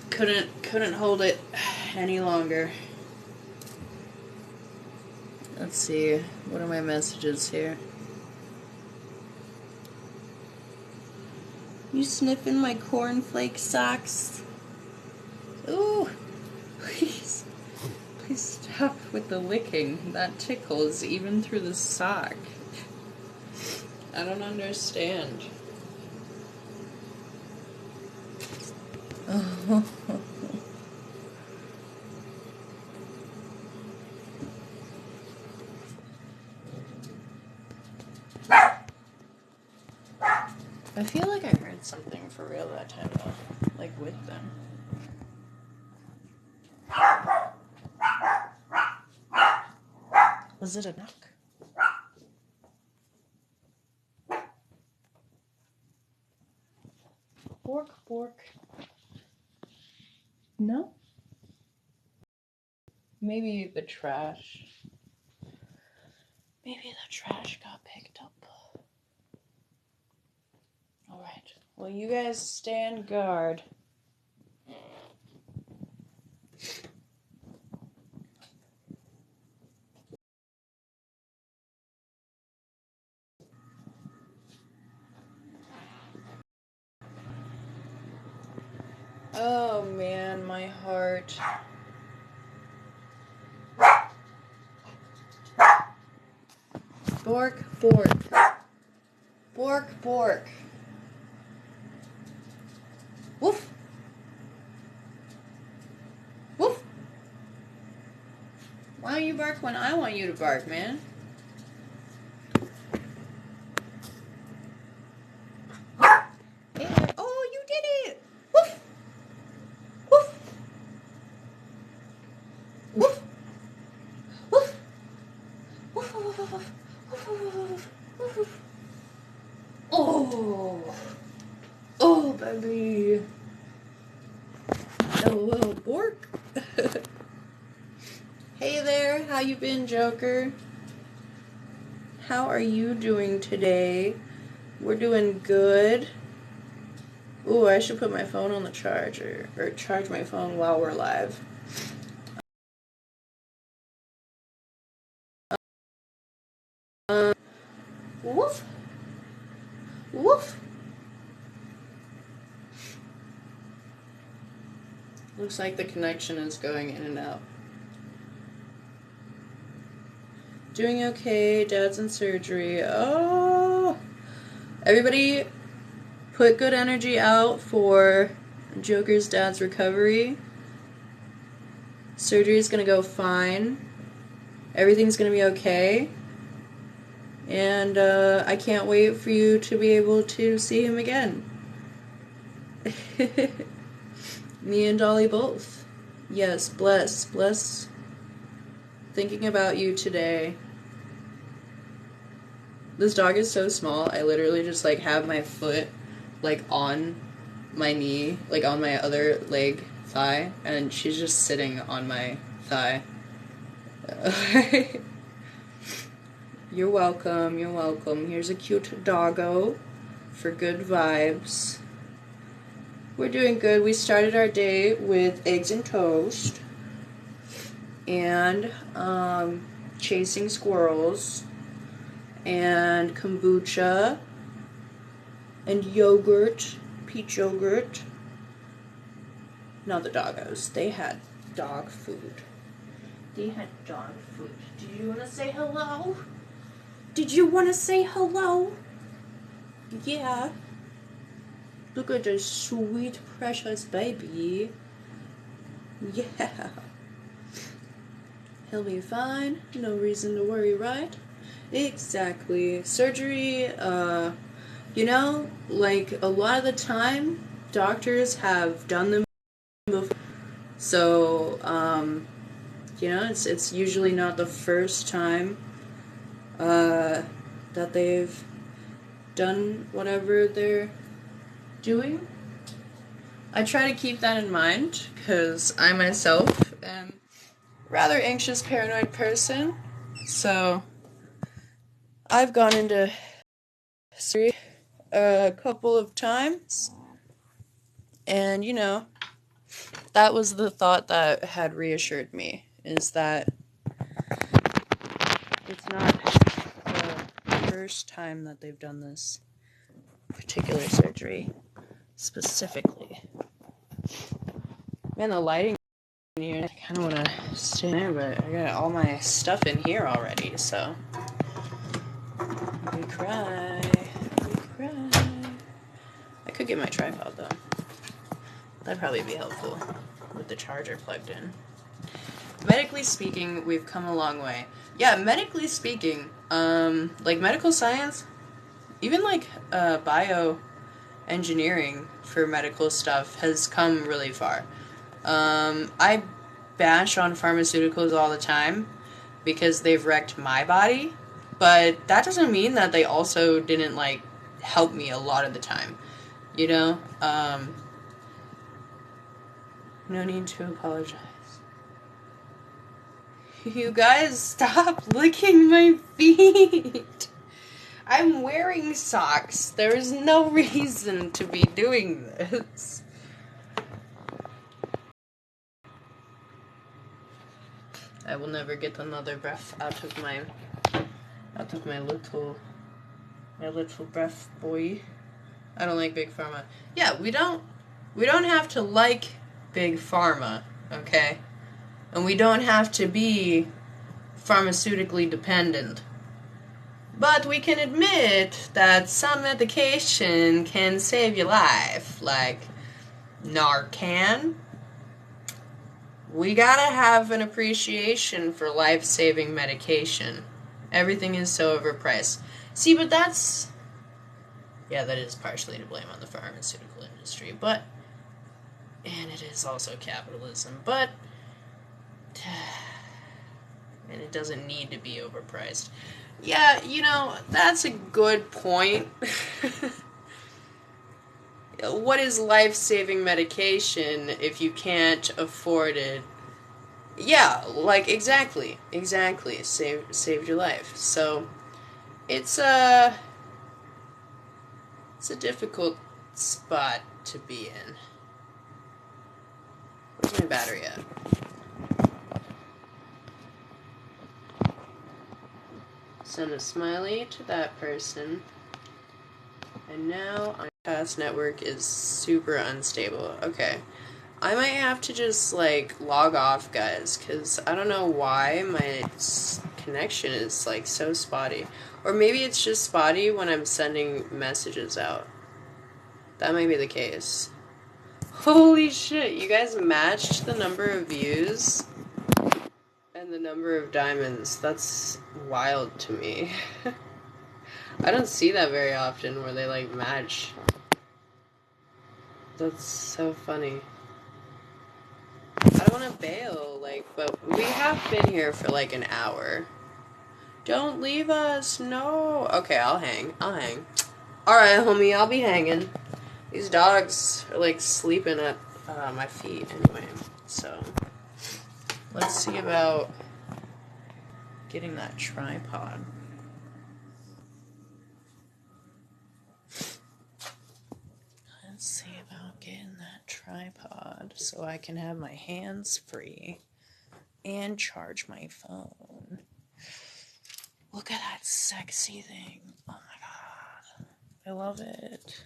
Couldn't hold it any longer. Let's see. What are my messages here? You sniffing my cornflake socks? Ooh. Please stop with the licking. That tickles even through the sock. I don't understand. Oh. I feel like I heard something for real that time though, like with them. Was it a knock? Bork, bork. No? Maybe the trash. Maybe the trash got picked up. Alright. Well, you guys stand guard. Oh man, my heart. Bork, bork. Bork, bork. Woof. Woof. Why don't you bark when I want you to bark, man? Hey there. Oh, you did it! Woof. Woof. Woof. Woof. Woof, woof, woof, woof. Oh, oh, baby. Oh, bork. Hey there, how you been, Joker? How are you doing today? We're doing good. Ooh, I should put my phone on the charger, or charge my phone while we're live. Woof. Woof. Looks like the connection is going in and out. Doing okay, dad's in surgery. Oh! Everybody put good energy out for Joker's dad's recovery. Surgery is gonna go fine. Everything's gonna be okay. And I can't wait for you to be able to see him again. Me and Dolly both. Yes, bless. Thinking about you today. This dog is so small, I literally just like have my foot like on my knee, like on my other leg, thigh, and she's just sitting on my thigh. You're welcome, you're welcome. Here's a cute doggo for good vibes. We're doing good. We started our day with eggs and toast and chasing squirrels and kombucha and yogurt, peach yogurt. Not the doggos. They had dog food. Did you want to say hello? Did you want to say hello? Yeah. Look at this sweet, precious baby. Yeah. He'll be fine. No reason to worry, right? Exactly. Surgery, you know, like a lot of the time, doctors have done them before. So, you know, it's usually not the first time that they've done whatever they're doing. I try to keep that in mind because I myself am a rather anxious, paranoid person. So I've gone into surgery a couple of times, and you know, that was the thought that had reassured me, is that it's not the first time that they've done this particular surgery specifically. Man, the lighting in here, I kind of want to stay there, but I got all my stuff in here already, so we cry. I could get my tripod though. That'd probably be helpful with the charger plugged in. Medically speaking, we've come a long way. Yeah, medically speaking, like medical science, even like bioengineering for medical stuff has come really far. I bash on pharmaceuticals all the time because they've wrecked my body, but that doesn't mean that they also didn't like help me a lot of the time, you know? No need to apologize. You guys, stop licking my feet. I'm wearing socks. There is no reason to be doing this. I will never get another breath out of my little breath boy. I don't like Big Pharma. Yeah, we don't have to like Big Pharma, okay? And we don't have to be pharmaceutically dependent. But we can admit that some medication can save your life, like Narcan. We gotta have an appreciation for life-saving medication. Everything is so overpriced. See, but that's... yeah, that is partially to blame on the pharmaceutical industry, but... and it is also capitalism, but... and it doesn't need to be overpriced. Yeah, you know, that's a good point. What is life-saving medication if you can't afford it? Yeah, like, exactly. Saved your life. So, it's a difficult spot to be in. Where's my battery at? Send a smiley to that person. And now my past network is super unstable. Okay. I might have to just, like, log off, guys, because I don't know why my connection is, like, so spotty. Or maybe it's just spotty when I'm sending messages out. That might be the case. Holy shit, you guys matched the number of views and the number of diamonds. That's wild to me. I don't see that very often where they, like, match. That's so funny. I don't want to bail, like, but we have been here for, like, an hour. Don't leave us, no. Okay, I'll hang. Alright, homie, I'll be hanging. These dogs are, like, sleeping at my feet anyway, so let's see about getting that tripod. Let's see about getting that tripod so I can have my hands free and charge my phone. Look at that sexy thing. Oh my god. I love it.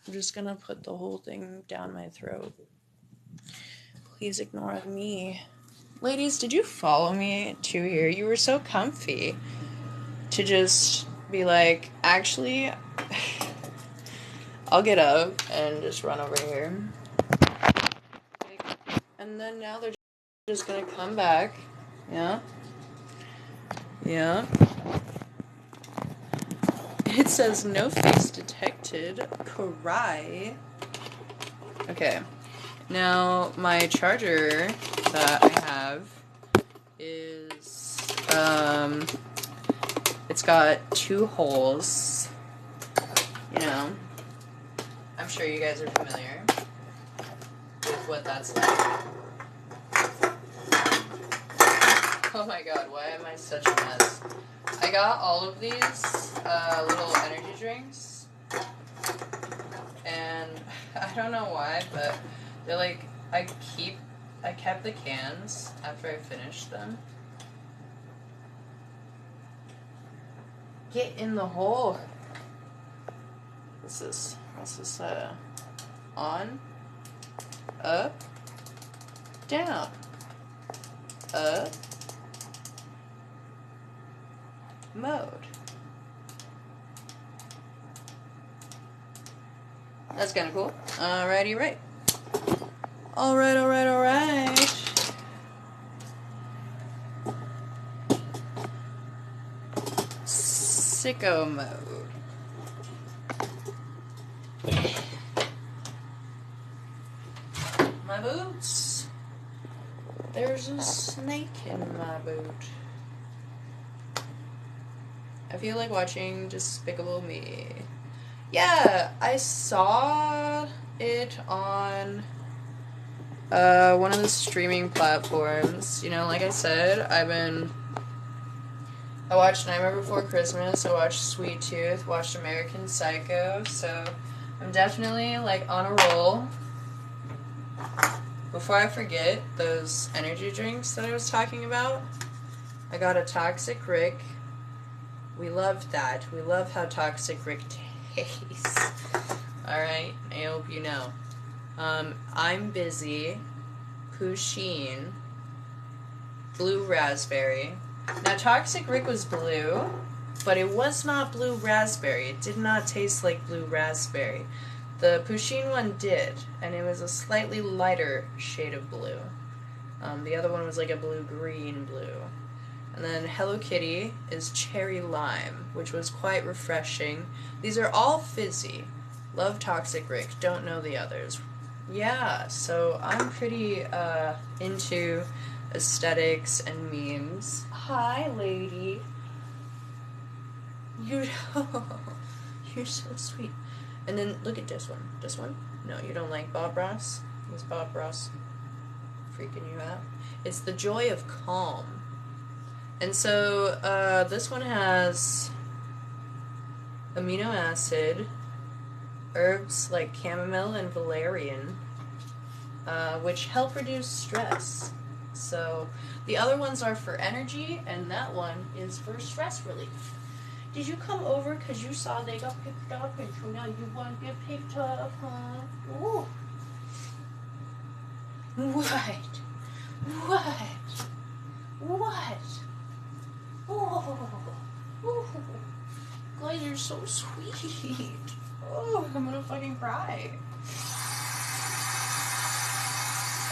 I'm just gonna put the whole thing down my throat. Please ignore me. Ladies, did you follow me to here? You were so comfy to just be like, actually, I'll get up and just run over here. And then now they're just gonna come back. Yeah? Yeah. It says no face detected. Cry. Okay. Now, my charger that I have is, it's got 2 holes. You know, I'm sure you guys are familiar with what that's like. Oh my god, why am I such a mess? I got all of these little energy drinks, and I don't know why, but they're like, I kept the cans after I finished them. Get in the hole. What's this? On, up, down, up, mode. That's kind of cool. Alrighty, right. Alright. Sicko mode. My boots. There's a snake in my boot. I feel like watching Despicable Me. Yeah, I saw it on one of the streaming platforms. You know, like I said, I watched Nightmare Before Christmas, I watched Sweet Tooth, watched American Psycho, so I'm definitely, like, on a roll. Before I forget, those energy drinks that I was talking about, I got a Toxic Rick. We loved that. We love how Toxic Rick tastes. Alright, I hope you know. I'm Busy, Pusheen, Blue Raspberry. Now, Toxic Rick was blue, but it was not blue raspberry. It did not taste like blue raspberry. The Pusheen one did, and it was a slightly lighter shade of blue. The other one was like a blue-green blue. And then Hello Kitty is Cherry Lime, which was quite refreshing. These are all fizzy. Love Toxic Rick, don't know the others. Yeah, so I'm pretty into aesthetics and memes. Hi, lady. You're so sweet. And then look at this one. This one? No, you don't like Bob Ross? Is Bob Ross freaking you out? It's the Joy of Calm. And so this one has amino acid, herbs like chamomile and valerian, which help reduce stress. So the other ones are for energy, and that one is for stress relief. Did you come over because you saw they got picked up, and so now you want to get picked up, huh? Ooh. What? Oh, guys, you're so sweet. Oh, I'm gonna fucking cry.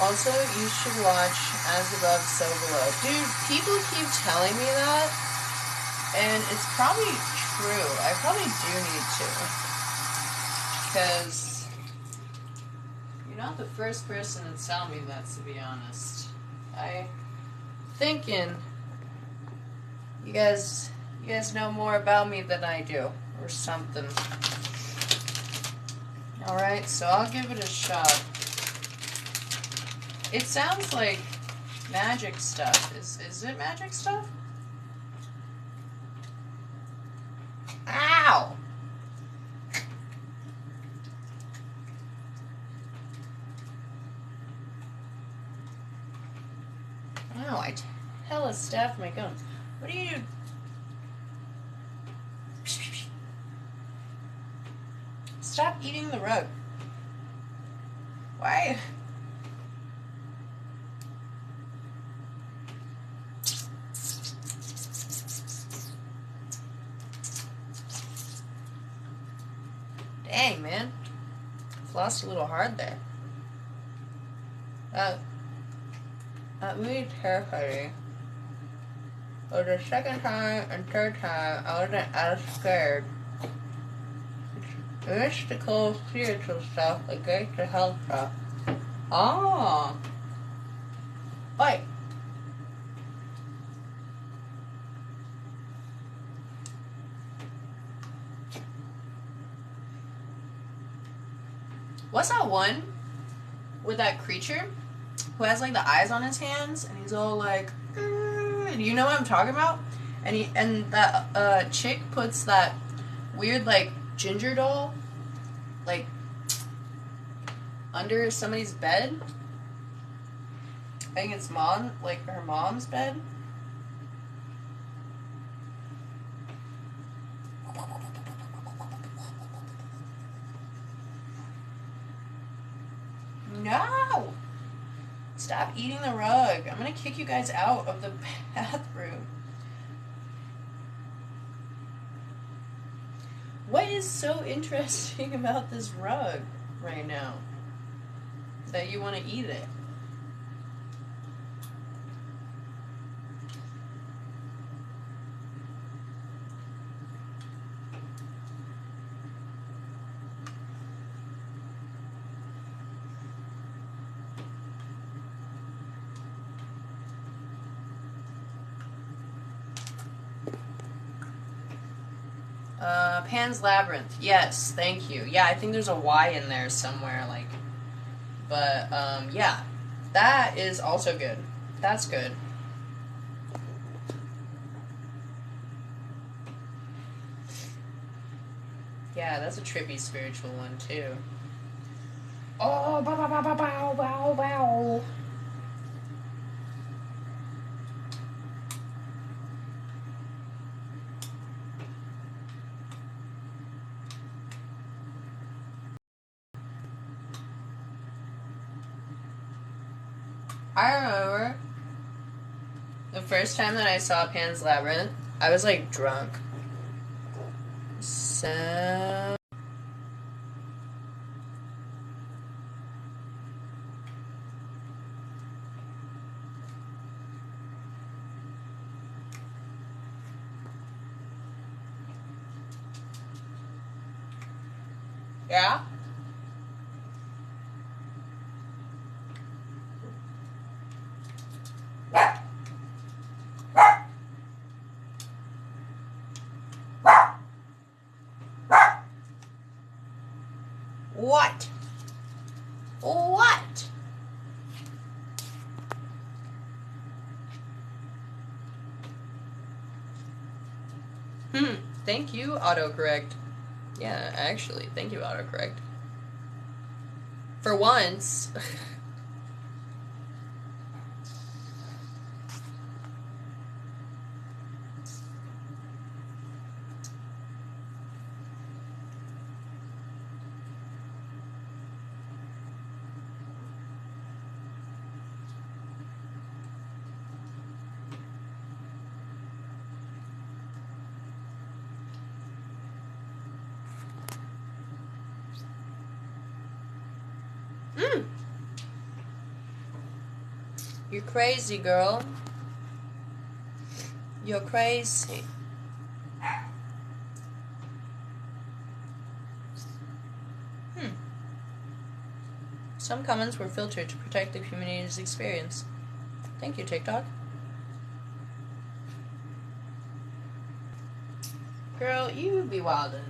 Also, you should watch As Above, So Below. Dude, people keep telling me that, and it's probably true. I probably do need to. Because you're not the first person to tell me that, to be honest. I'm thinking you guys know more about me than I do, or something. Alright, so I'll give it a shot. It sounds like magic stuff. Is it magic stuff? Ow! Ow, I hella stabbed my gum. What are you doing? Stop eating the rug. Why? Dang, man. Flossed a little hard there. That really terrifying. But the second time and third time, I wasn't as scared. Mystical, spiritual stuff, against the health stuff. Ah! Wait. What's that one with that creature who has like the eyes on his hands and he's all like, you know what I'm talking about? And that chick puts that weird like ginger doll like under somebody's bed. I think it's her mom's bed. No! Stop eating the rug. I'm gonna kick you guys out of the bathroom. What is so interesting about this rug right now that you want to eat it? Pan's Labyrinth. Yes, thank you. Yeah, I think there's a Y in there somewhere, like. But, yeah. That is also good. That's good. Yeah, that's a trippy spiritual one, too. Oh, bow, bow, bow, bow, bow, bow, bow. I remember the first time that I saw Pan's Labyrinth, I was like drunk. So yeah. What? What? Thank you, autocorrect. Yeah, actually, thank you, autocorrect. For once. You're crazy, girl. You're crazy. Some comments were filtered to protect the community's experience. Thank you, TikTok. Girl, you be wildin'.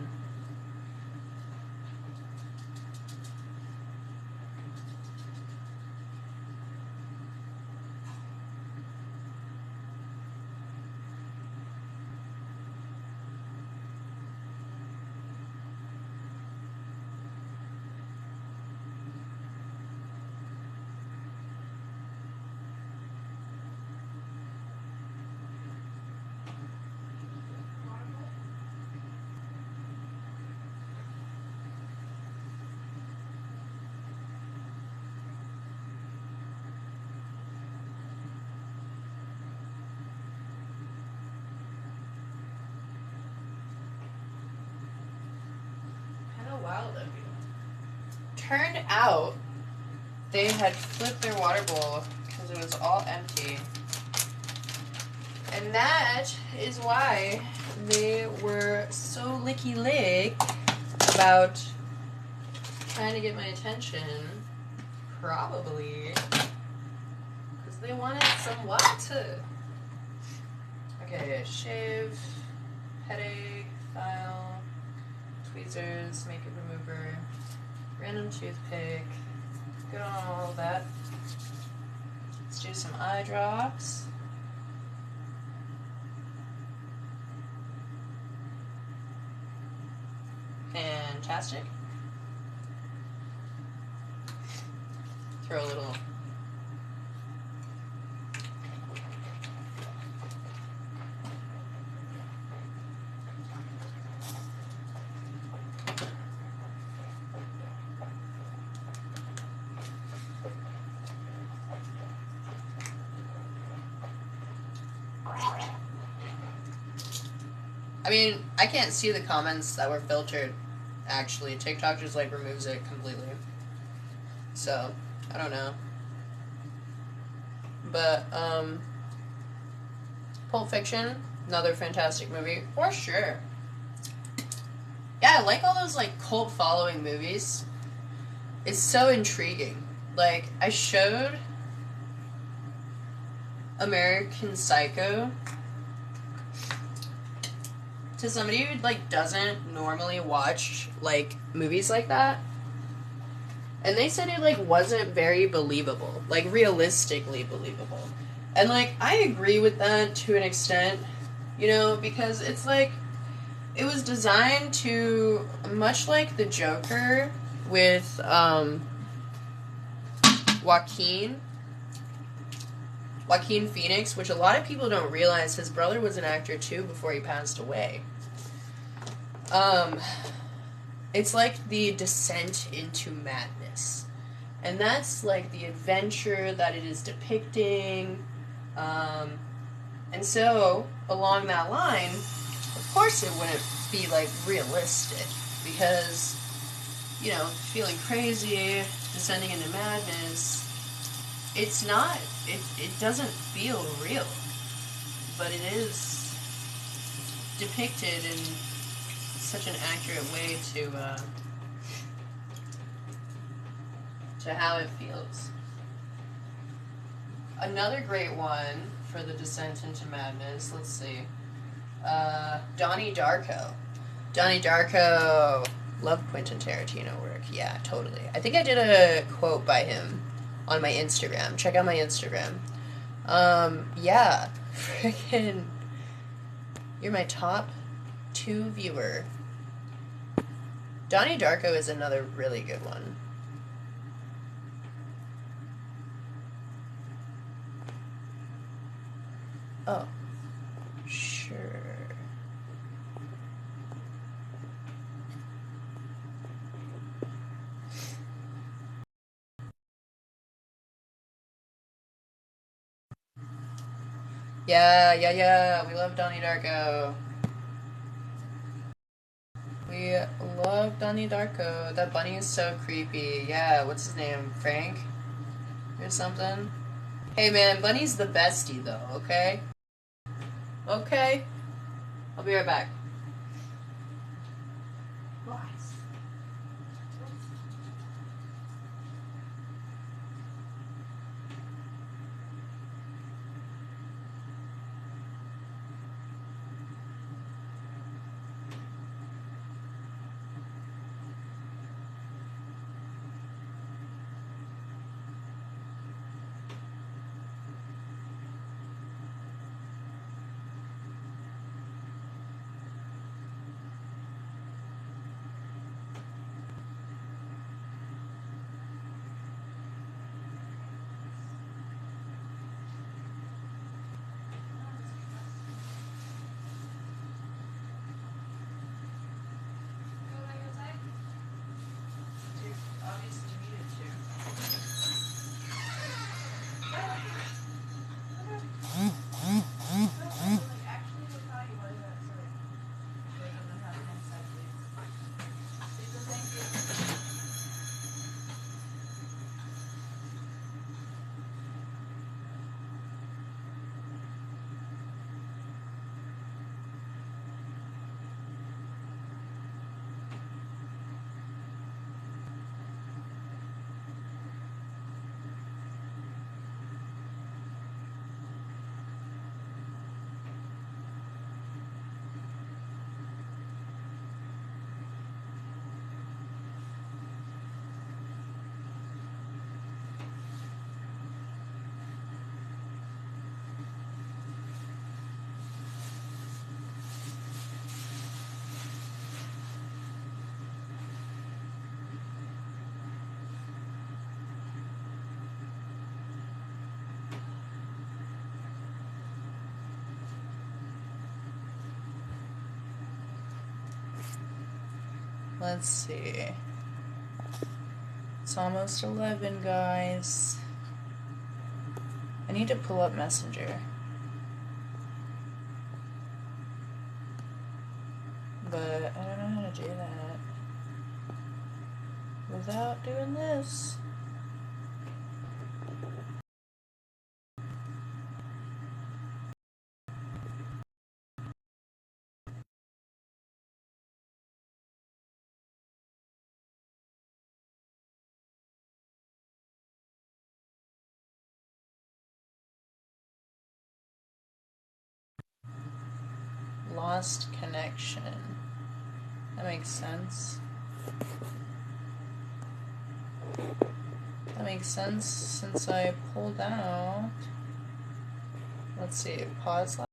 Wild of you. Turned out they had flipped their water bowl because it was all empty. And that is why they were so licky-lick about trying to get my attention. Probably. Because they wanted some water. Okay, shave, headache, file, tweezers, makeup remover, random toothpick. Good on all of that. Let's do some eye drops. Fantastic. Throw a little. I mean, I can't see the comments that were filtered, actually. TikTok just, like, removes it completely. So, I don't know. But, Pulp Fiction, another fantastic movie, for sure. Yeah, I like all those, like, cult following movies. It's so intriguing. Like, I showed American Psycho to somebody who, like, doesn't normally watch, like, movies like that. And they said it, like, wasn't very believable. Like, realistically believable. And, like, I agree with that to an extent. You know, because it's, like, it was designed to, much like the Joker with, Joaquin Phoenix, which a lot of people don't realize his brother was an actor too before he passed away. It's like the descent into madness. And that's like the adventure that it is depicting. And so, along that line, of course it wouldn't be like realistic. Because, you know, feeling crazy, descending into madness, it's not, it doesn't feel real, but it is depicted in such an accurate way to how it feels. Another great one for the descent into madness, let's see, Donnie Darko. Donnie Darko, love Quentin Tarantino work, yeah, totally. I think I did a quote by him on my Instagram. Check out my Instagram. Yeah. Freaking. You're my top 2 viewer. Donnie Darko is another really good one. Oh. Sure. Yeah. We love Donnie Darko. We love Donnie Darko. That bunny is so creepy. Yeah, what's his name? Frank? Or something? Hey man, Bunny's the bestie though, okay? Okay? I'll be right back. Let's see. It's almost 11, guys. I need to pull up Messenger. But I don't know how to do that without doing this. Lost connection. That makes sense. That makes sense since I pulled out. Let's see, pause live.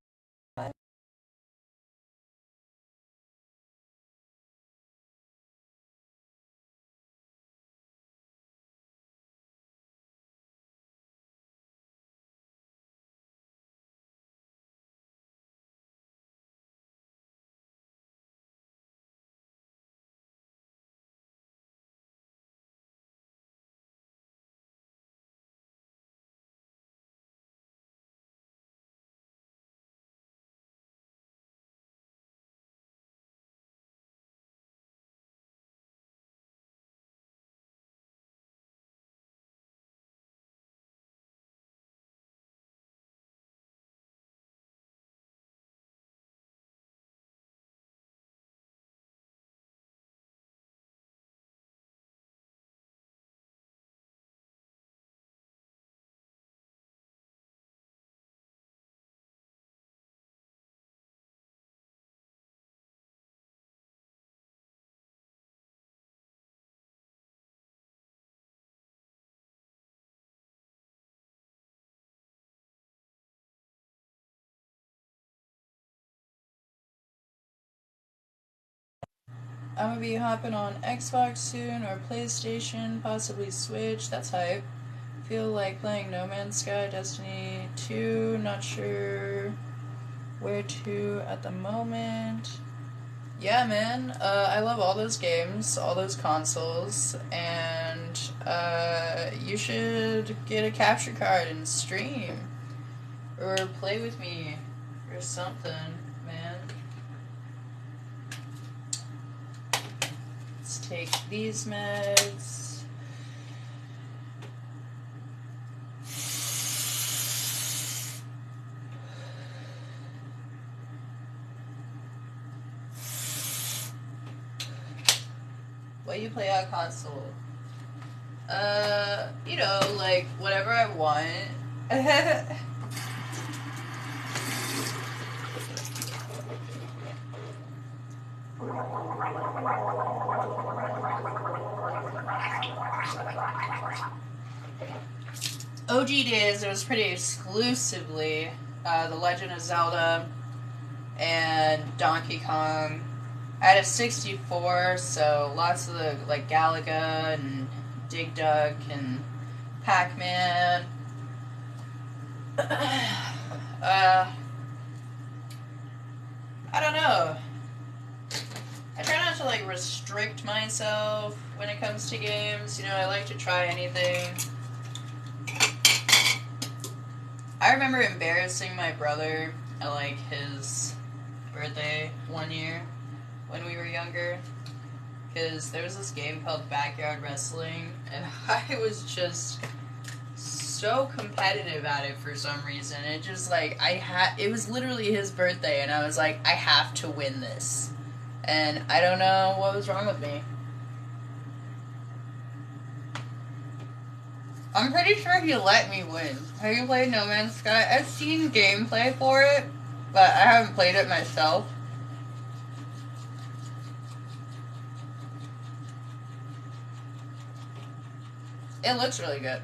I'm gonna be hopping on Xbox soon or PlayStation, possibly Switch. That's hype. Feel like playing No Man's Sky, Destiny 2. Not sure where to at the moment. Yeah, man. I love all those games, all those consoles, and you should get a capture card and stream or play with me or something, man. Let's take these meds. What do you play on console? You know, like whatever I want. OG days, it was pretty exclusively The Legend of Zelda and Donkey Kong. I had a 64, so lots of the like Galaga and Dig Dug and Pac-Man. I don't know. I try not to like restrict myself when it comes to games. You know, I like to try anything. I remember embarrassing my brother at like his birthday one year when we were younger, because there was this game called Backyard Wrestling, and I was just so competitive at it for some reason. It just like it was literally his birthday, and I was like, I have to win this, and I don't know what was wrong with me. I'm pretty sure he let me win. Have you played No Man's Sky? I've seen gameplay for it, but I haven't played it myself. It looks really good.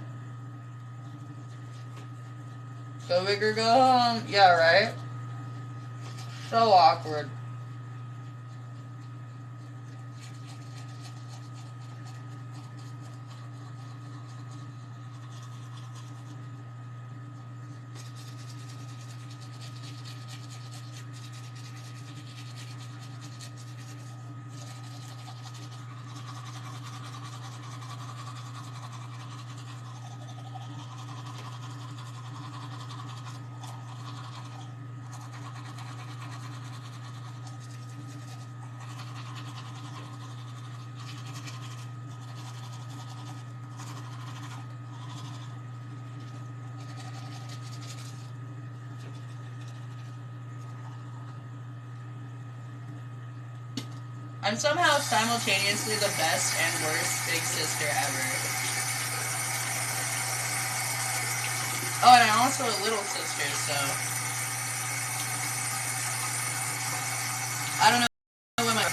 Go big or go home. Yeah, right? So awkward. I'm somehow simultaneously the best and worst big sister ever. Oh, and I'm also a little sister, so I don't know when my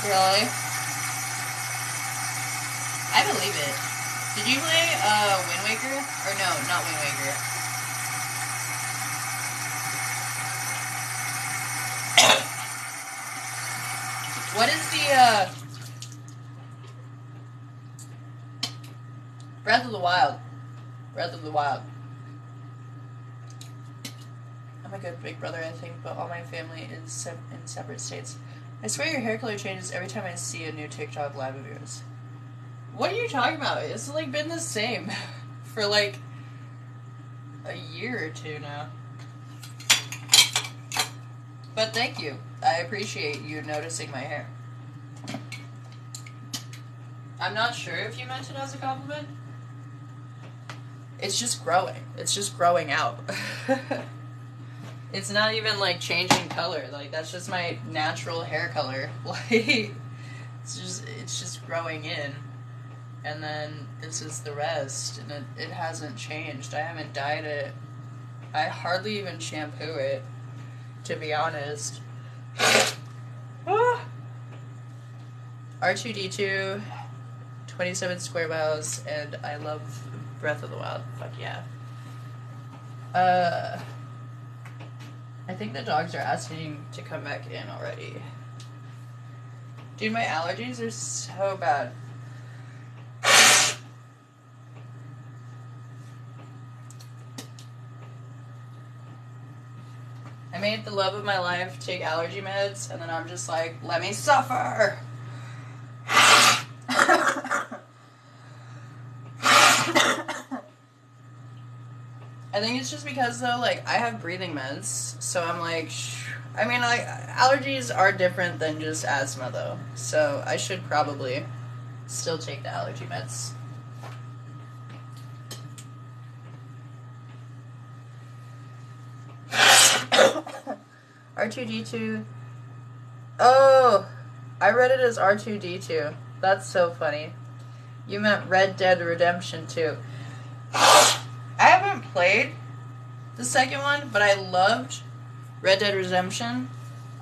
really. I believe it. Did you play Wind Waker? Or no, not Wind Waker. What is the Breath of the Wild? Breath of the Wild. I'm a good big brother, I think, but all my family is in separate states. I swear your hair color changes every time I see a new TikTok live of yours. What are you talking about? It's like been the same for like a year or two now. But thank you. I appreciate you noticing my hair. I'm not sure if you meant it as a compliment. It's just growing. It's just growing out. It's not even like changing color. Like that's just my natural hair color. Like it's just growing in. And then this is the rest, and it hasn't changed. I haven't dyed it. I hardly even shampoo it, to be honest. R2-D2, 27 square miles, and I love Breath of the Wild. Fuck yeah. I think the dogs are asking to come back in already. Dude, my allergies are so bad. I made the love of my life take allergy meds, and then I'm just like, let me suffer! I think it's just because, though, like, I have breathing meds, so I'm like, I mean, like, allergies are different than just asthma, though, so I should probably still take the allergy meds. R2-D2. Oh, I read it as R2-D2. That's so funny. You meant Red Dead Redemption 2. I haven't played the second one, but I loved Red Dead Redemption.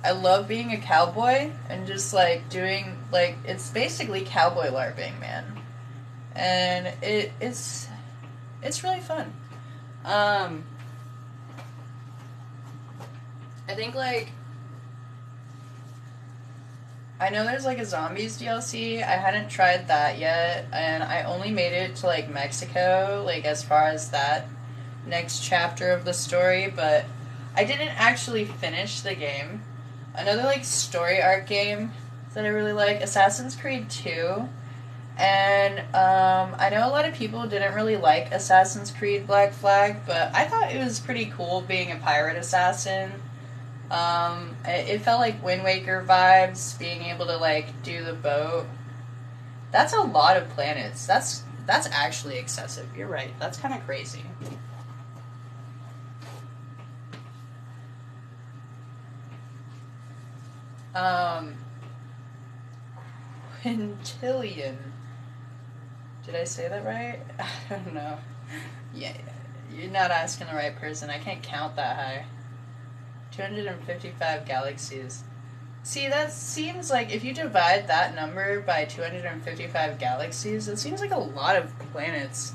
I love being a cowboy and just like doing like it's basically cowboy LARPing, man. And it's really fun. I think like I know there's like a zombies DLC. I hadn't tried that yet, and I only made it to like Mexico, like as far as that next chapter of the story, but I didn't actually finish the game. Another like story arc game that I really like, Assassin's Creed 2. And I know a lot of people didn't really like Assassin's Creed Black Flag, but I thought it was pretty cool being a pirate assassin. It felt like Wind Waker vibes, being able to like do the boat. That's a lot of planets. That's actually excessive. You're right. That's kind of crazy. Quintillion. Did I say that right? I don't know. Yeah, you're not asking the right person. I can't count that high. 255 galaxies. See, that seems like if you divide that number by 255 galaxies, it seems like a lot of planets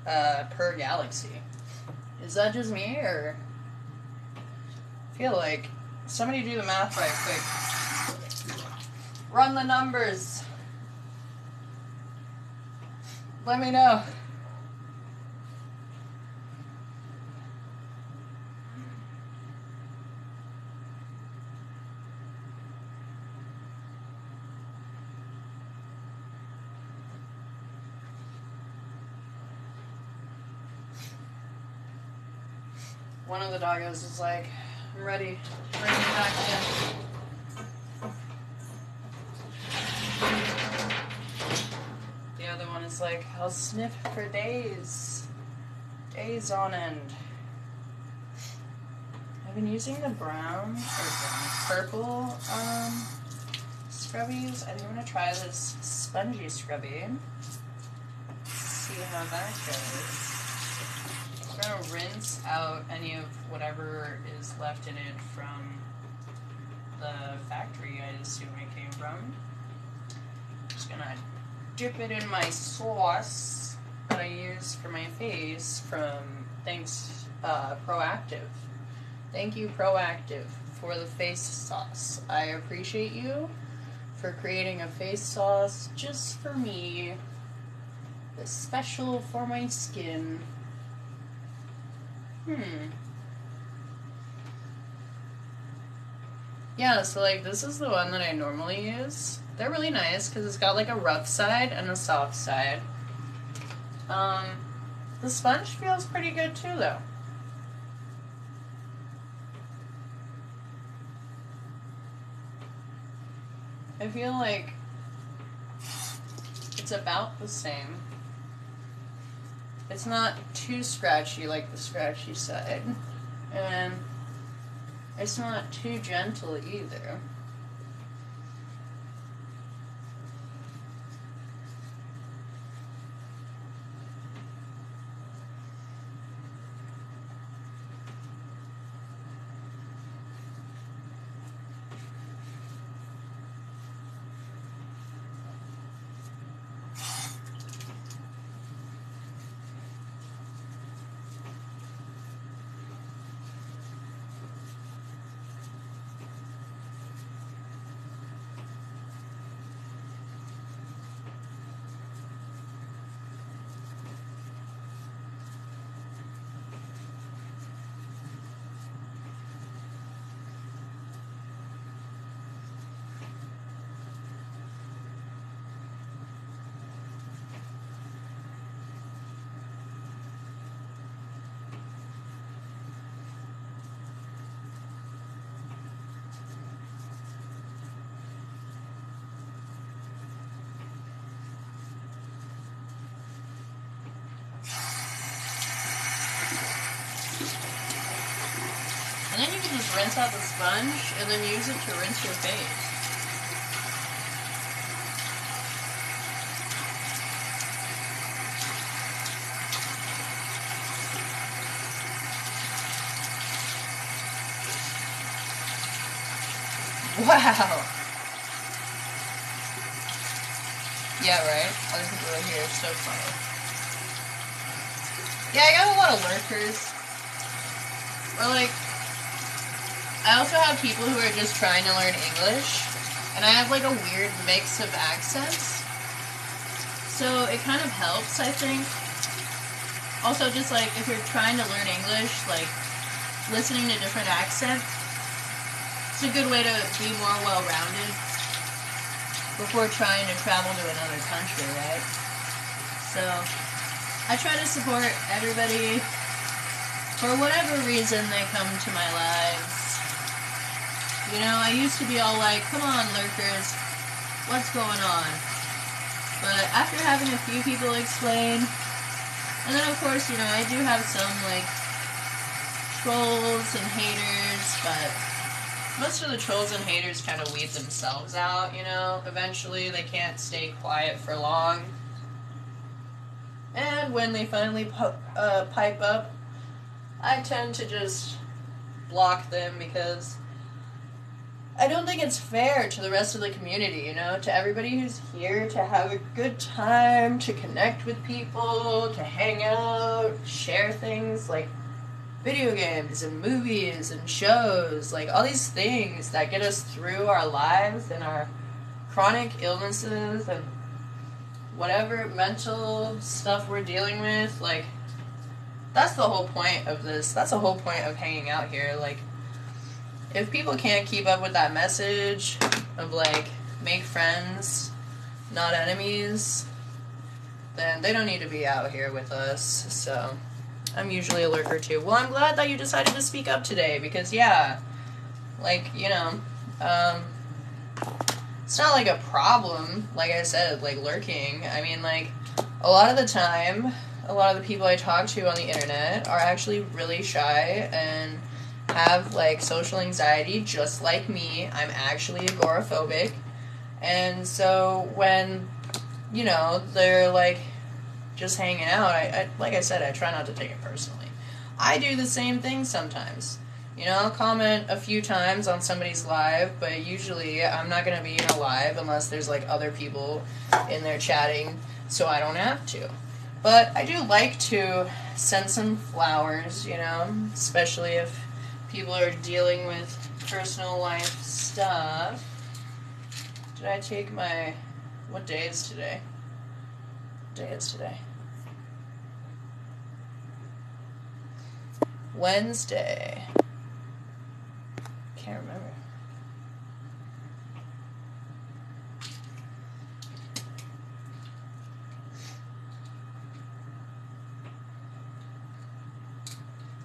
per galaxy. Is that just me, or I feel like somebody do the math right quick. Run the numbers. Let me know. One of the doggos is like, I'm ready. Bring me back in. like, I'll sniff for days. Days on end. I've been using the purple scrubbies. I think I'm going to try this spongy scrubby. See how that goes. I'm going to rinse out any of whatever is left in it from the factory I assume it came from. Just going to dip it in my sauce that I use for my face from Proactive. Thank you, Proactive, for the face sauce. I appreciate you for creating a face sauce just for me. It's special for my skin. Yeah, so like this is the one that I normally use. They're really nice because it's got like a rough side and a soft side. The sponge feels pretty good too though. I feel like it's about the same. It's not too scratchy like the scratchy side, and it's not too gentle either. And then you can just rinse out the sponge and then use it to rinse your face. Wow! Yeah, right? Other people are here, so funny. Yeah, I got a lot of lurkers. Or like, I also have people who are just trying to learn English, and I have like a weird mix of accents, so it kind of helps, I think. Also, just like, if you're trying to learn English, like, listening to different accents, it's a good way to be more well-rounded before trying to travel to another country, right? So, I try to support everybody for whatever reason they come to my lives. You know, I used to be all like, come on, lurkers, what's going on? But after having a few people explain, and then of course, you know, I do have some, like, trolls and haters, but most of the trolls and haters kind of weed themselves out, you know? Eventually, they can't stay quiet for long. And when they finally pipe up, I tend to just block them because I don't think it's fair to the rest of the community, you know, to everybody who's here to have a good time, to connect with people, to hang out, share things like video games and movies and shows, like all these things that get us through our lives and our chronic illnesses and whatever mental stuff we're dealing with. Like, that's the whole point of this. That's the whole point of hanging out here. Like, if people can't keep up with that message of, like, make friends, not enemies, then they don't need to be out here with us. So, I'm usually a lurker too. Well, I'm glad that you decided to speak up today, because, yeah, like, you know, it's not like a problem, like I said, like, lurking. I mean, like, a lot of the time, a lot of the people I talk to on the internet are actually really shy and have, like, social anxiety just like me. I'm actually agoraphobic. And so when, you know, they're, like, just hanging out, I like I said, I try not to take it personally. I do the same thing sometimes. You know, I'll comment a few times on somebody's live, but usually I'm not going to be in a live unless there's, like, other people in there chatting, so I don't have to. But I do like to send some flowers, you know, especially if people are dealing with personal life stuff. Did I take my... What day is today? What day is today? Wednesday. Can't remember.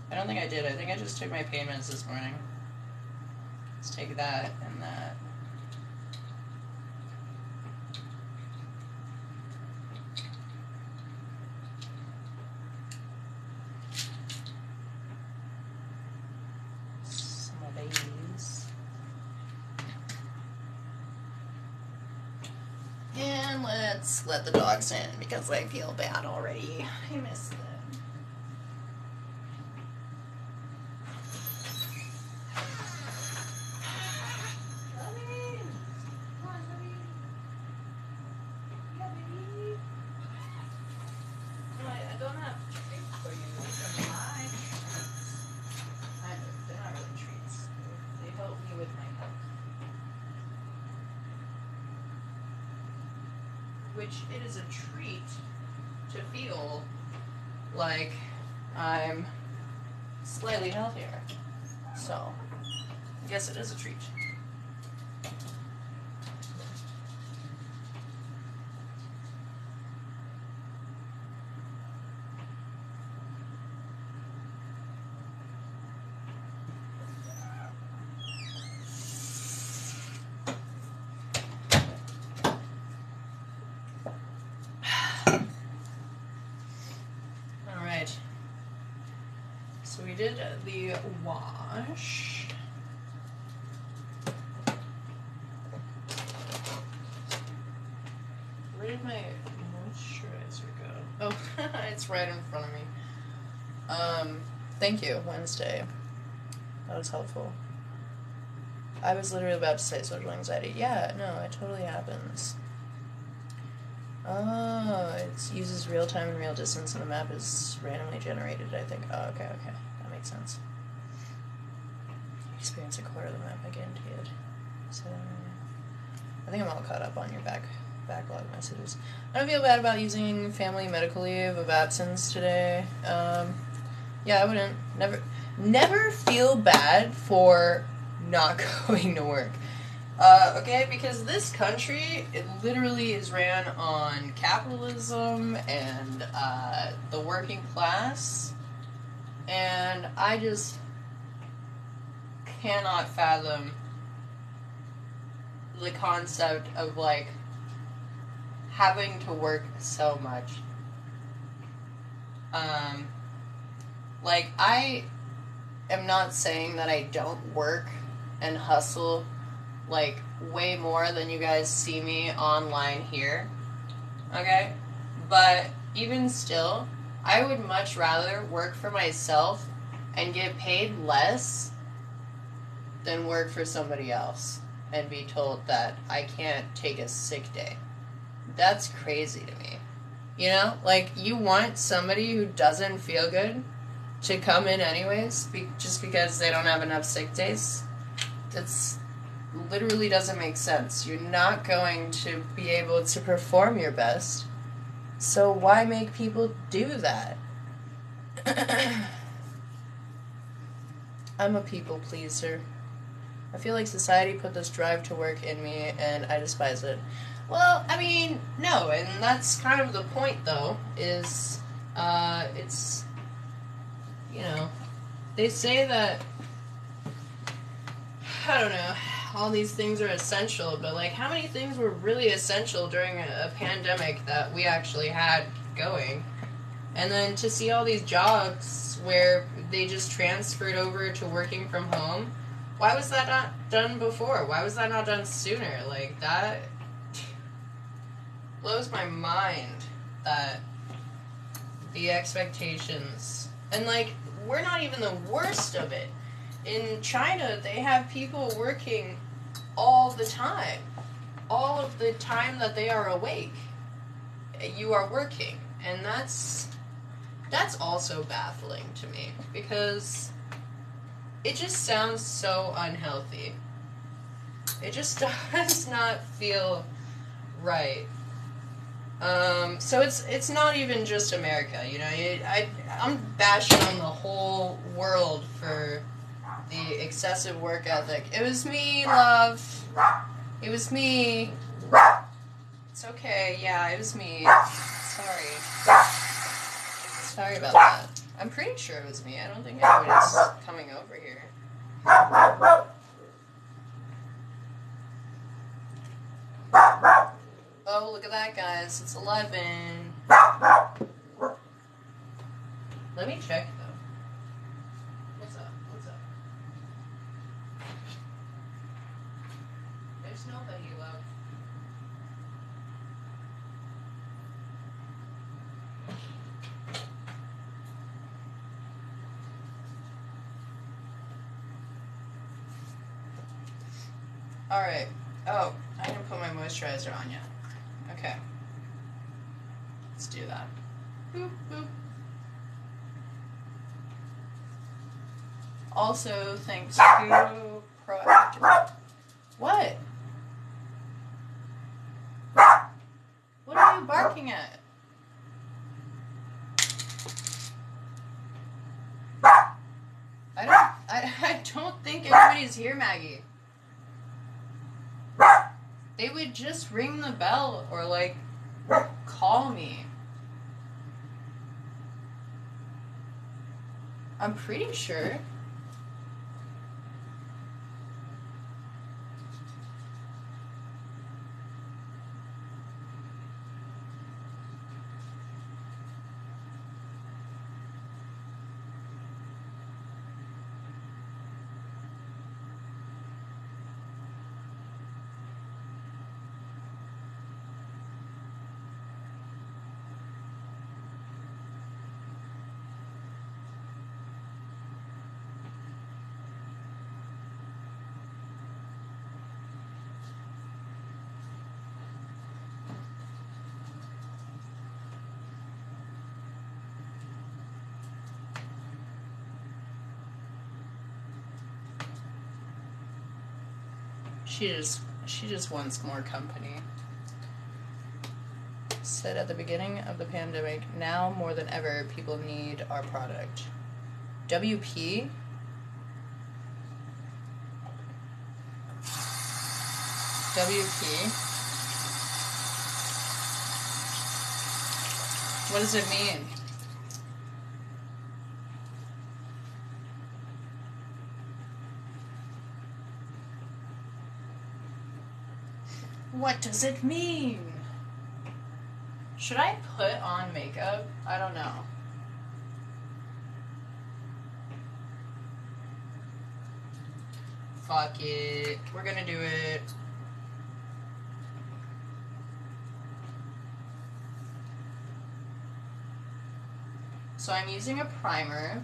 I don't think I did. I think I just took my payments this morning. Let's take that and that. Some of these. And let's let the dogs in because I feel bad already. I miss them. Which it is a treat to feel like I'm slightly healthier. So, I guess it is a treat. So we did the wash. Where did my moisturizer go? Oh, it's right in front of me. Thank you, Wednesday. That was helpful. I was literally about to say social anxiety. Yeah, no, it totally happens. Oh, it uses real time and real distance, and the map is randomly generated, I think. Oh, okay. That makes sense. Experience a quarter of the map again, kid. So, I think I'm all caught up on your backlog messages. I don't feel bad about using family medical leave of absence today. Yeah, I wouldn't. Never feel bad for not going to work. Okay, because this country, it literally is ran on capitalism and the working class, and I just cannot fathom the concept of, like, having to work so much. Like, I am not saying that I don't work and hustle, like, way more than you guys see me online here, okay? But even still, I would much rather work for myself and get paid less than work for somebody else and be told that I can't take a sick day. That's crazy to me. You know? Like, you want somebody who doesn't feel good to come in anyways, just because they don't have enough sick days? That's literally doesn't make sense. You're not going to be able to perform your best, so why make people do that? I'm a people pleaser. I feel like society put this drive to work in me, and I despise it. Well, I mean, no, and that's kind of the point, though, is, it's, you know, they say that, I don't know, all these things are essential, but, like, how many things were really essential during a pandemic that we actually had going. And then to see all these jobs where they just transferred over to working from home, why was that not done before? Why was that not done sooner? Like, that blows my mind, that the expectations. And, like, we're not even the worst of it. In China, they have people working all the time. All of the time that they are awake, you are working. And that's also baffling to me, because it just sounds so unhealthy. It just does not feel right. So it's not even just America, you know. I'm bashing on the whole world for the excessive work ethic. It was me, love. It was me. It's okay. Yeah, it was me. Sorry. Sorry about that. I'm pretty sure it was me. I don't think anybody's coming over here. Oh, look at that, guys. It's 11. Let me check, though. What's up? What's up? There's nobody, love. Alright. Oh, I didn't put my moisturizer on yet. Okay. Let's do that. Boop, boop. Also, thanks to Proactive. What? What are you barking at? I don't think anybody's here, Maggie. They would just ring the bell or, like, call me. I'm pretty sure. She just wants more company. Said at the beginning of the pandemic, now more than ever, people need our product. WP? WP? What does it mean? What does it mean? Should I put on makeup? I don't know. Fuck it. We're gonna do it. So I'm using a primer.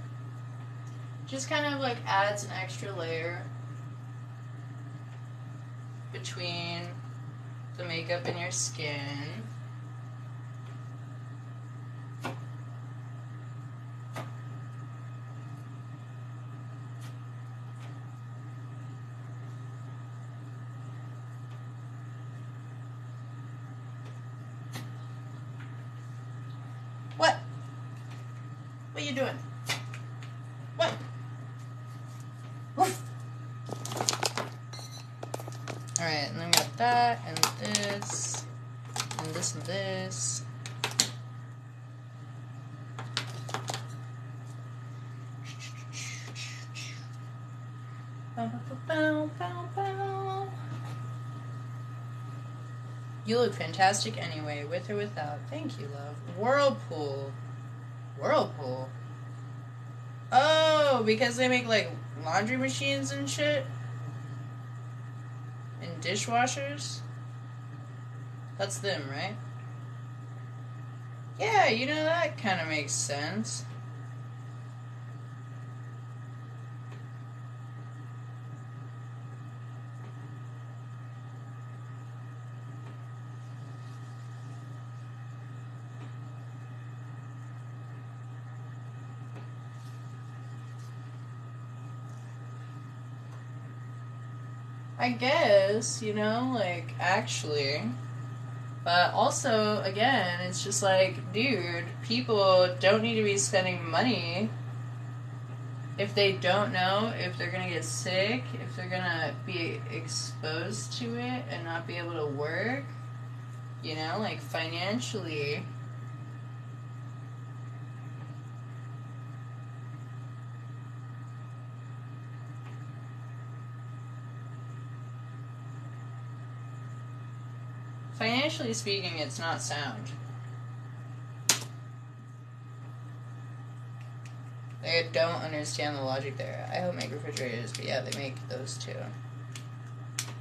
Just kind of like adds an extra layer between the makeup and your skin. What? What are you doing? What? Woof. Alright, and then we got that, and this, and this, and this. Bow, bow, bow, bow, bow. You look fantastic anyway, with or without. Thank you, love. Whirlpool. Whirlpool? Oh, because they make, like, laundry machines and shit? And dishwashers? That's them, right? Yeah, you know, that kind of makes sense. I guess, you know, like, actually. But also, again, it's just like, dude, people don't need to be spending money if they don't know if they're gonna get sick, if they're gonna be exposed to it and not be able to work, you know, like, financially. Financially speaking, it's not sound. They don't understand the logic there. I don't make refrigerators, but yeah, they make those too.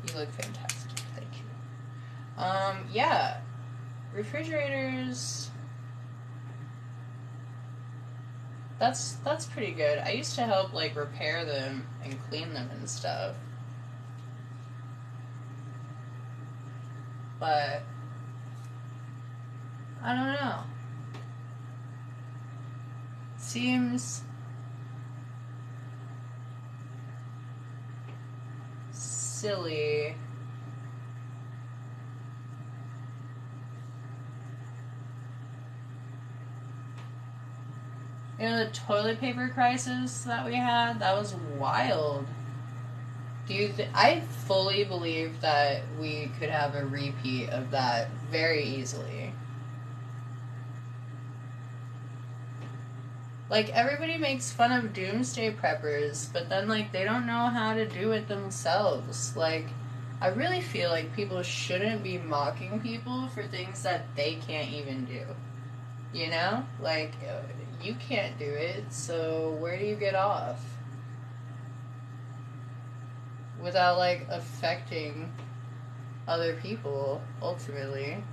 You look fantastic. Thank you. Yeah. Refrigerators. That's pretty good. I used to help, like, repair them and clean them and stuff. But I don't know. Seems silly. You know, the toilet paper crisis that we had, that was wild. I fully believe that we could have a repeat of that very easily. Like, everybody makes fun of doomsday preppers, but then, like, they don't know how to do it themselves. Like, I really feel like people shouldn't be mocking people for things that they can't even do. You know? Like, you can't do it, so where do you get off? Without, like, affecting other people, ultimately.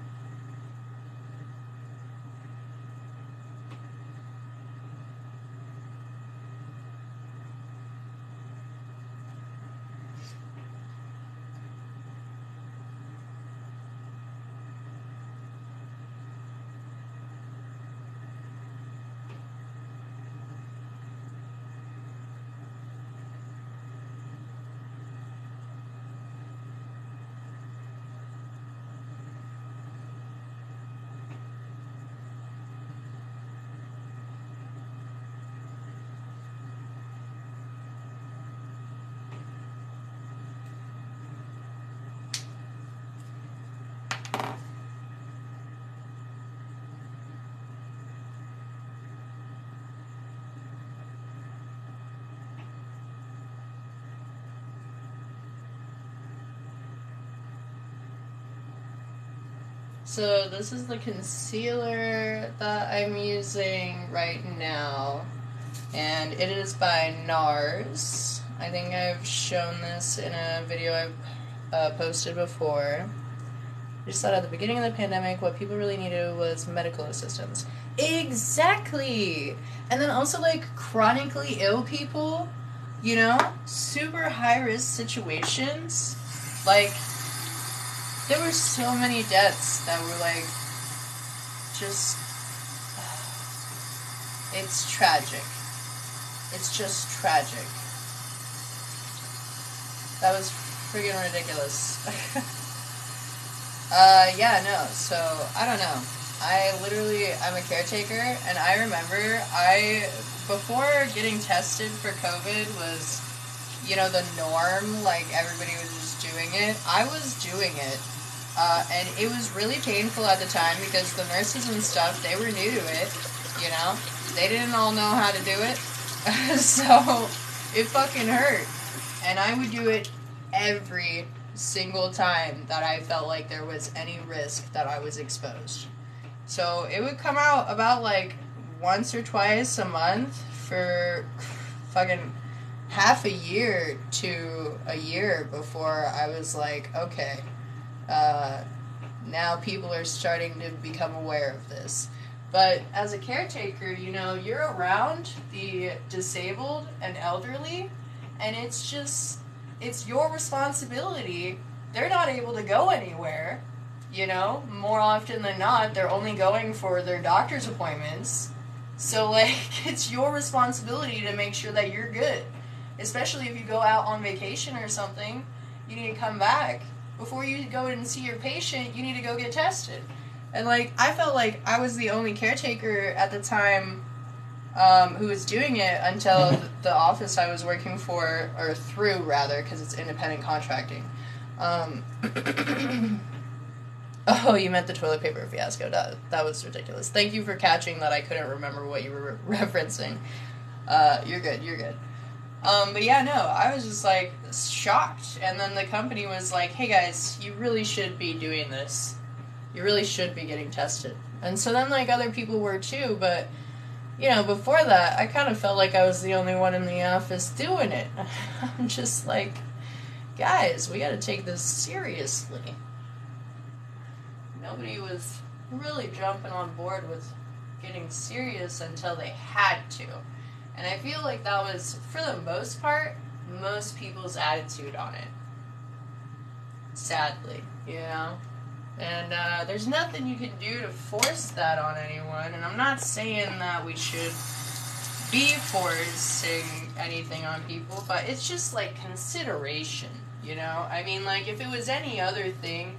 So this is the concealer that I'm using right now, and it is by NARS. I think I've shown this in a video I've posted before. I just thought at the beginning of the pandemic, what people really needed was medical assistance. Exactly! And then also, like, chronically ill people, you know? Super high-risk situations. Like, there were so many deaths that were, like, just... It's tragic. It's just tragic. That was friggin' ridiculous. Yeah, no, so, I don't know. I'm a caretaker, and I remember before getting tested for COVID was, you know, the norm, like, everybody was just doing it. I was doing it. And it was really painful at the time because the nurses and stuff, they were new to it, you know? They didn't all know how to do it. So, it fucking hurt. And I would do it every single time that I felt like there was any risk that I was exposed. So it would come out about like once or twice a month for fucking half a year to a year before I was like, okay, now people are starting to become aware of this. But as a caretaker, you know, you're around the disabled and elderly, and it's your responsibility. They're not able to go anywhere, you know, more often than not, they're only going for their doctor's appointments. So, like, it's your responsibility to make sure that you're good. Especially if you go out on vacation or something, you need to come back. Before you go and see your patient, you need to go get tested. And, like, I felt like I was the only caretaker at the time who was doing it until the office I was working for, or through, rather, because it's independent contracting. Oh, you meant the toilet paper fiasco. That was ridiculous. Thank you for catching that I couldn't remember what you were referencing. You're good. But yeah, no, I was just, like, shocked. And then the company was like, hey, guys, you really should be doing this. You really should be getting tested. And so then, like, other people were too, but, you know, before that, I kind of felt like I was the only one in the office doing it. I'm just like, guys, we gotta take this seriously. Nobody was really jumping on board with getting serious until they had to. And I feel like that was, for the most part, most people's attitude on it. Sadly, you know? And there's nothing you can do to force that on anyone. And I'm not saying that we should be forcing anything on people, but it's just like consideration, you know? I mean, like, if it was any other thing,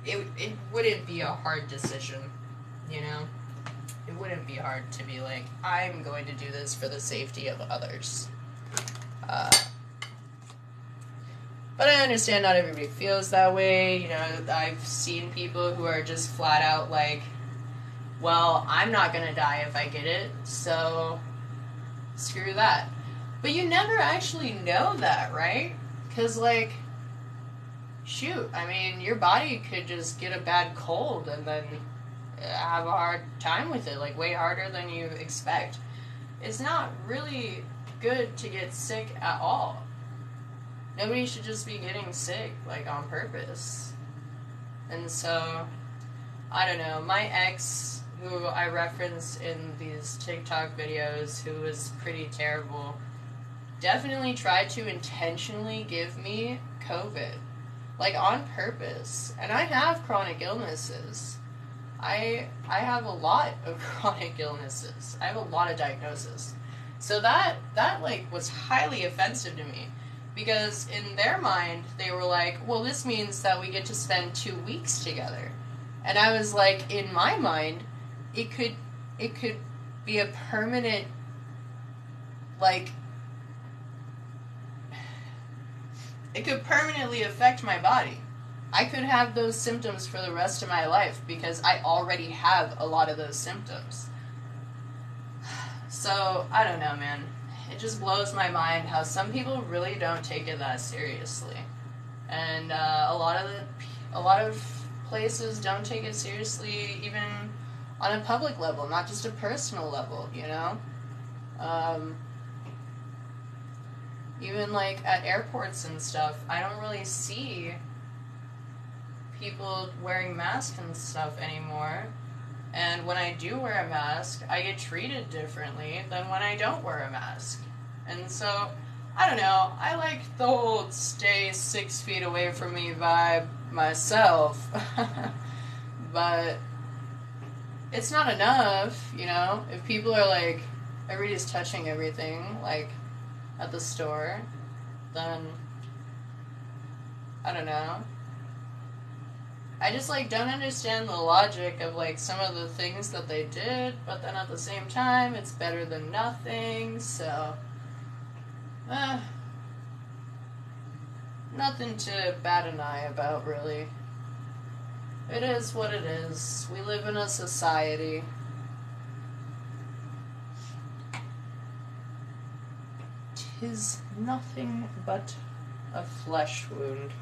it wouldn't be a hard decision, you know? It wouldn't be hard to be like, I'm going to do this for the safety of others. But I understand not everybody feels that way. You know, I've seen people who are just flat out like, well, I'm not going to die if I get it, so screw that. But you never actually know that, right? Because, like, shoot, I mean, your body could just get a bad cold and then have a hard time with it, like, way harder than you expect. It's not really good to get sick at all. Nobody should just be getting sick, like, on purpose. And so, I don't know, my ex, who I reference in these TikTok videos, who was pretty terrible, definitely tried to intentionally give me COVID. Like, on purpose. And I have chronic illnesses. I have a lot of chronic illnesses. I have a lot of diagnoses. So that like, was highly offensive to me. Because in their mind, they were like, well, this means that we get to spend 2 weeks together. And I was like, in my mind, it could be a permanent, like, it could permanently affect my body. I could have those symptoms for the rest of my life because I already have a lot of those symptoms. So, I don't know, man. It just blows my mind how some people really don't take it that seriously. And a lot of places don't take it seriously even on a public level, not just a personal level, you know? Even, like, at airports and stuff, I don't really see people wearing masks and stuff anymore. And when I do wear a mask, I get treated differently than when I don't wear a mask. And so, I don't know, I like the whole stay 6 feet away from me vibe myself. But it's not enough, you know? If people are like, everybody's touching everything, like, at the store, then, I don't know. I just, like, don't understand the logic of, like, some of the things that they did, but then at the same time, it's better than nothing, so, nothing to bat an eye about, really. It is what it is. We live in a society. Tis nothing but a flesh wound.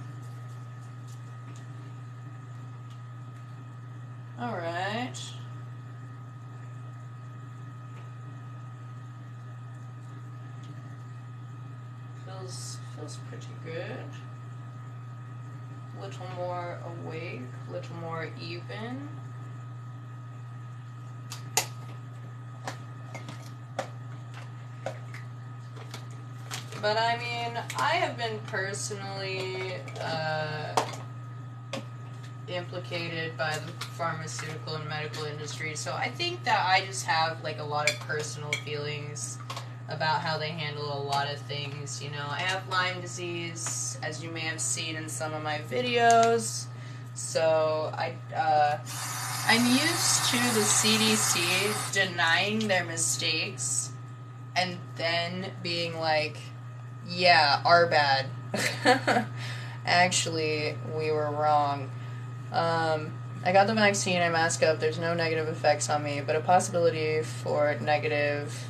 Alright. Feels pretty good. A little more awake, a little more even. But I mean, I have been personally implicated by the pharmaceutical and medical industry, so I think that I just have like a lot of personal feelings about how they handle a lot of things. You know, I have Lyme disease, as you may have seen in some of my videos, so I'm used to the CDC denying their mistakes and then being like, yeah, our bad. Actually, we were wrong. I got the vaccine, I mask up, there's no negative effects on me, but a possibility for negative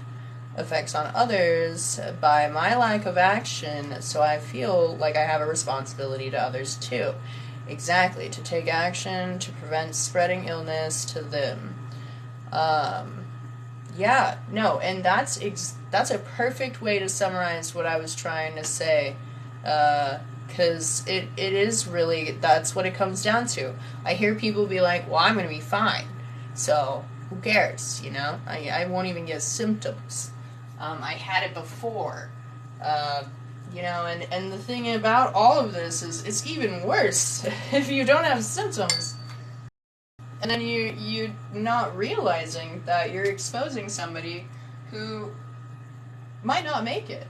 effects on others by my lack of action, so I feel like I have a responsibility to others too. Exactly, to take action to prevent spreading illness to them. Yeah, no, and that's a perfect way to summarize what I was trying to say. Because it is really, that's what it comes down to. I hear people be like, well, I'm going to be fine. So, who cares, you know? I won't even get symptoms. I had it before. You know, and the thing about all of this is it's even worse if you don't have symptoms. And then you're not realizing that you're exposing somebody who might not make it.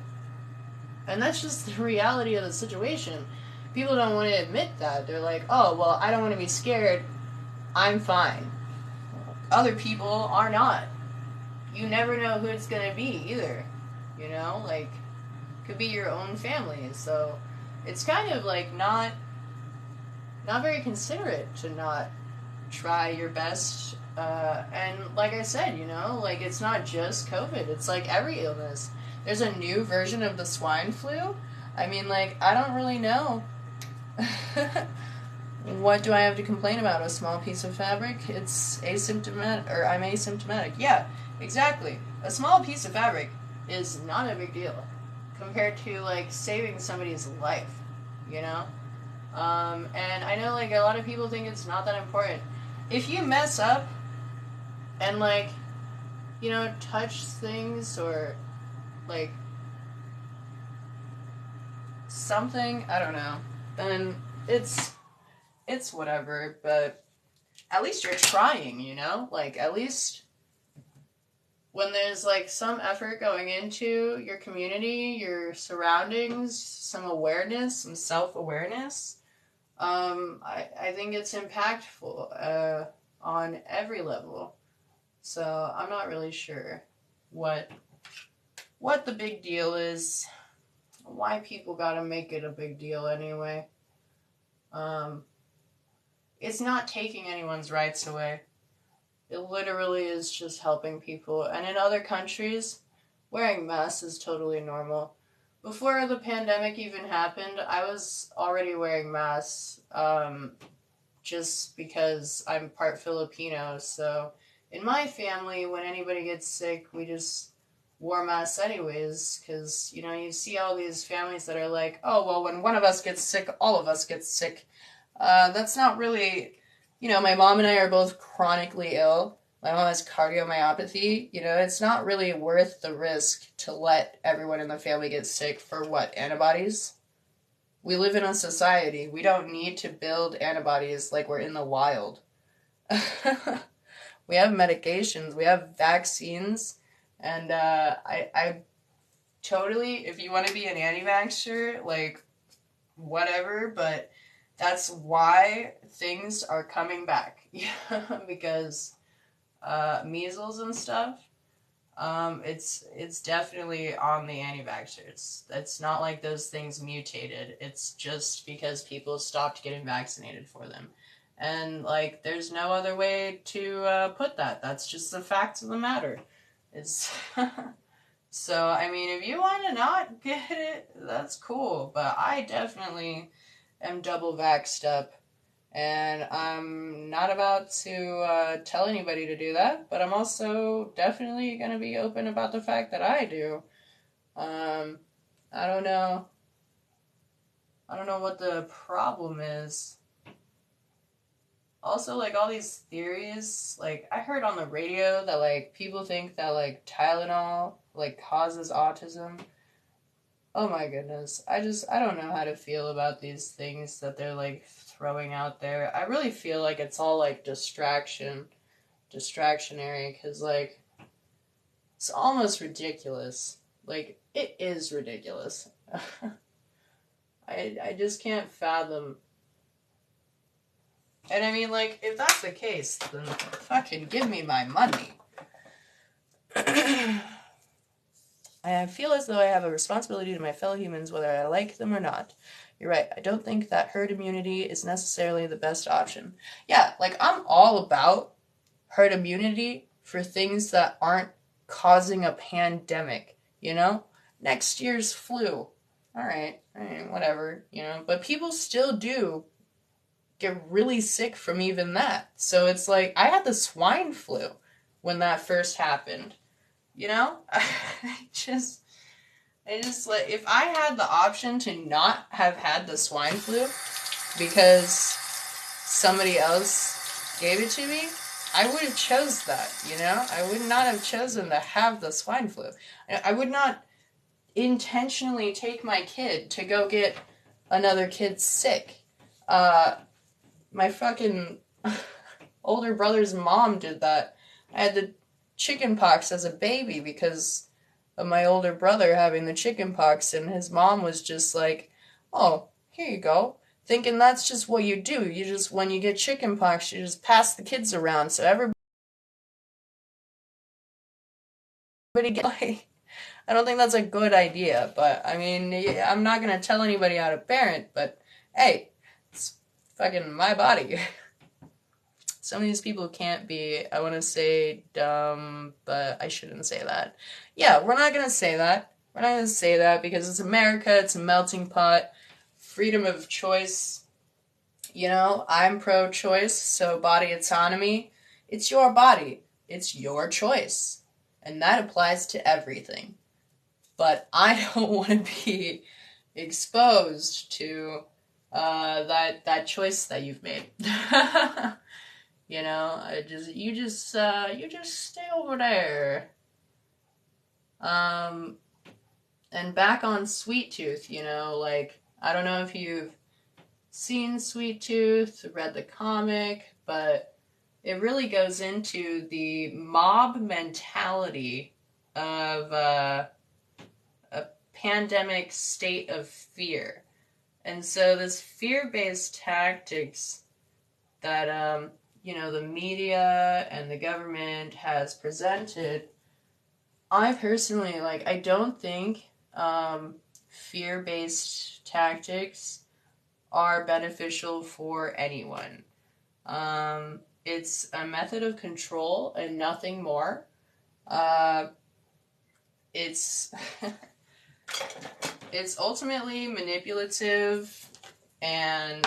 And that's just the reality of the situation. People don't want to admit that. They're like, oh, well, I don't want to be scared. I'm fine. Other people are not. You never know who it's going to be either. You know, like, could be your own family. So it's kind of like not very considerate to not try your best. And like I said, you know, like, it's not just COVID. It's like every illness. There's a new version of the swine flu. I mean, like, I don't really know. What do I have to complain about? A small piece of fabric? It's asymptomatic, or I'm asymptomatic. Yeah, exactly. A small piece of fabric is not a big deal compared to, like, saving somebody's life, you know? And I know, like, a lot of people think it's not that important. If you mess up and, like, you know, touch things or, like, something, I don't know, then it's whatever, but at least you're trying, you know? Like, at least when there's, like, some effort going into your community, your surroundings, some awareness, some self-awareness, I think it's impactful on every level. So I'm not really sure what the big deal is, why people gotta make it a big deal anyway. It's not taking anyone's rights away. It literally is just helping people. And in other countries, wearing masks is totally normal. Before the pandemic even happened, I was already wearing masks, just because I'm part Filipino. So in my family, when anybody gets sick, we just wore masks anyways, because, you know, you see all these families that are like, oh, well, when one of us gets sick, all of us get sick. That's not really, you know, my mom and I are both chronically ill. My mom has cardiomyopathy. You know, it's not really worth the risk to let everyone in the family get sick for what, antibodies? We live in a society. We don't need to build antibodies like we're in the wild. We have medications, we have vaccines, and I totally, if you want to be an anti-vaxxer, like, whatever, but that's why things are coming back. Because measles and stuff, it's definitely on the anti-vaxxers. It's not like those things mutated. It's just because people stopped getting vaccinated for them. And, like, there's no other way to put that. That's just the facts of the matter. It's So, I mean, if you want to not get it, that's cool. But I definitely am double vaxxed up. And I'm not about to tell anybody to do that. But I'm also definitely going to be open about the fact that I do. Um, I don't know. I don't know what the problem is. Also, like, all these theories, like, I heard on the radio that, like, people think that, like, Tylenol, like, causes autism. Oh my goodness. I don't know how to feel about these things that they're, like, throwing out there. I really feel like it's all, like, distractionary, because, like, it's almost ridiculous. Like, it is ridiculous. I just can't fathom. And I mean, like, if that's the case, then fucking give me my money. I feel as though I have a responsibility to my fellow humans, whether I like them or not. You're right. I don't think that herd immunity is necessarily the best option. Yeah, like, I'm all about herd immunity for things that aren't causing a pandemic, you know? Next year's flu. All right, whatever, you know? But people still do get really sick from even that. So it's like, I had the swine flu when that first happened. You know? I just like, if I had the option to not have had the swine flu because somebody else gave it to me, I would have chose that, you know? I would not have chosen to have the swine flu. I would not intentionally take my kid to go get another kid sick. My fucking older brother's mom did that. I had the chicken pox as a baby because of my older brother having the chicken pox, and his mom was just like, oh, here you go. Thinking that's just what you do. You just, when you get chicken pox, you just pass the kids around so everybody gets, like, I don't think that's a good idea, but I mean, I'm not gonna tell anybody how to parent, but hey, it's fucking my body. Some of these people can't be, I want to say dumb, but I shouldn't say that. Yeah, we're not going to say that. We're not going to say that because it's America, it's a melting pot, freedom of choice. You know, I'm pro-choice, so body autonomy. It's your body. It's your choice. And that applies to everything. But I don't want to be exposed to that choice that you've made. You know, you just stay over there. And back on Sweet Tooth, you know, like, I don't know if you've seen Sweet Tooth, read the comic, but it really goes into the mob mentality of a pandemic state of fear. And so this fear-based tactics that you know, the media and the government has presented, I personally, like, I don't think fear-based tactics are beneficial for anyone. It's a method of control and nothing more. It's it's ultimately manipulative, and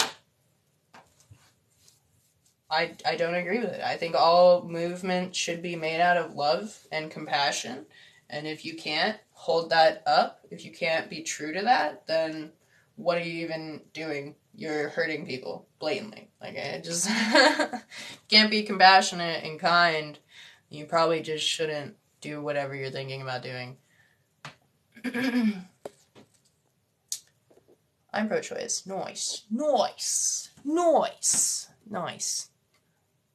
I don't agree with it. I think all movement should be made out of love and compassion. And if you can't hold that up, if you can't be true to that, then what are you even doing? You're hurting people blatantly. Like, I just can't be compassionate and kind. You probably just shouldn't do whatever you're thinking about doing. I'm pro-choice. Nice. Nice. Nice. Nice.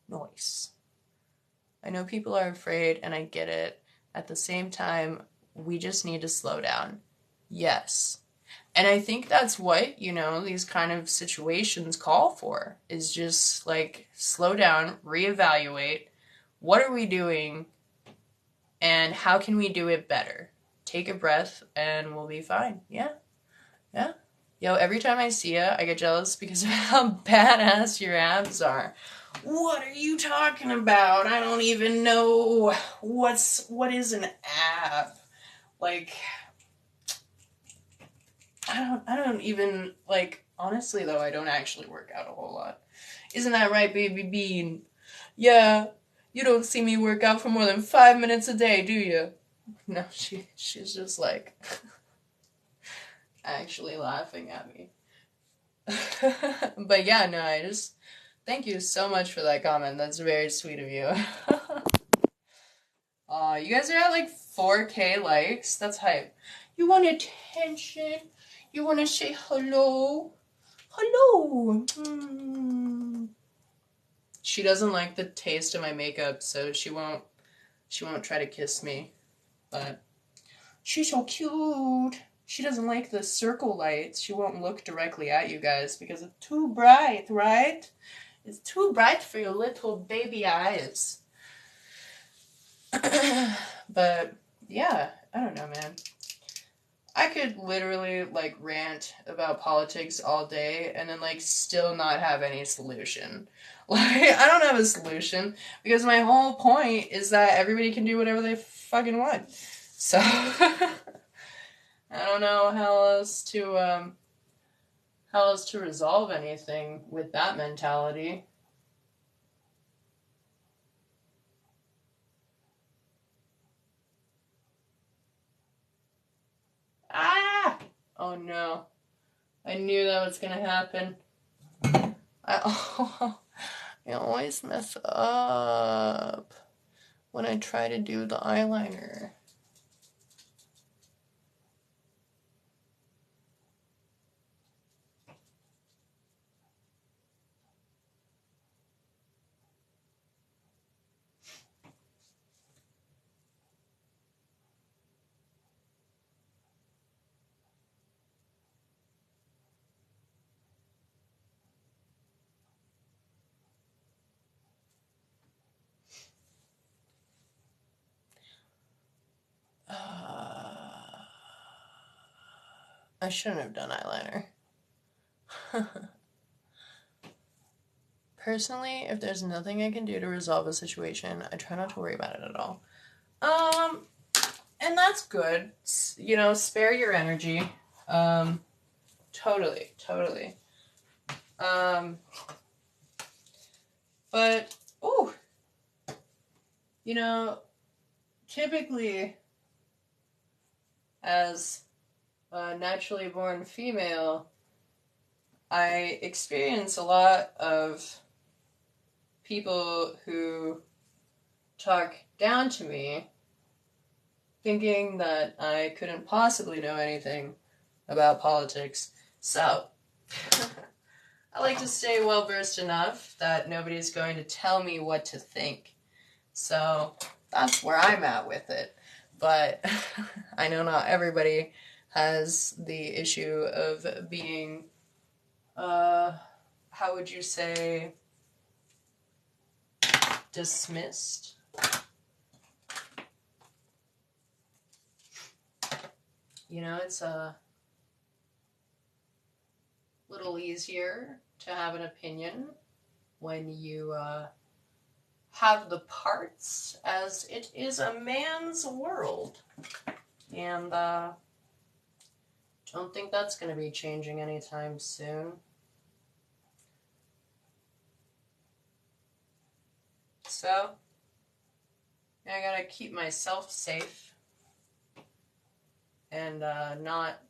Noise. I know people are afraid, and I get it. At the same time, we just need to slow down. Yes. And I think that's what, you know, these kind of situations call for, is just, like, slow down, reevaluate. What are we doing, and how can we do it better? Take a breath, and we'll be fine. Yeah. Yeah. Yo, every time I see you, I get jealous because of how badass your abs are. What are you talking about? I don't even know what is an ab. Like, I don't even, like, honestly though, I don't actually work out a whole lot. Isn't that right, baby bean? Yeah, you don't see me work out for more than 5 minutes a day, do you? No, she's just like actually laughing at me. But yeah, no, I just thank you so much for that comment. That's very sweet of you. You guys are at like 4K likes. That's hype. You want attention? You want to say hello? Hello. She doesn't like the taste of my makeup, so she won't try to kiss me. But she's so cute. She doesn't like the circle lights. She won't look directly at you guys because it's too bright, right? It's too bright for your little baby eyes. But yeah, I don't know, man. I could literally like rant about politics all day and then like still not have any solution. Like, I don't have a solution because my whole point is that everybody can do whatever they fucking want. So I don't know how else to resolve anything with that mentality. Ah! Oh no. I knew that was gonna happen. I always mess up when I try to do the eyeliner. I shouldn't have done eyeliner. Personally, if there's nothing I can do to resolve a situation, I try not to worry about it at all. And that's good. You know, spare your energy. Totally. But, ooh, you know, typically, as a naturally born female, I experience a lot of people who talk down to me, thinking that I couldn't possibly know anything about politics. So, I like to stay well versed enough that nobody's going to tell me what to think. So, that's where I'm at with it. But I know not everybody has the issue of being, how would you say, dismissed? You know, it's a little easier to have an opinion when you have the parts, as it is a man's world. And don't think that's going to be changing anytime soon. So, I gotta keep myself safe and not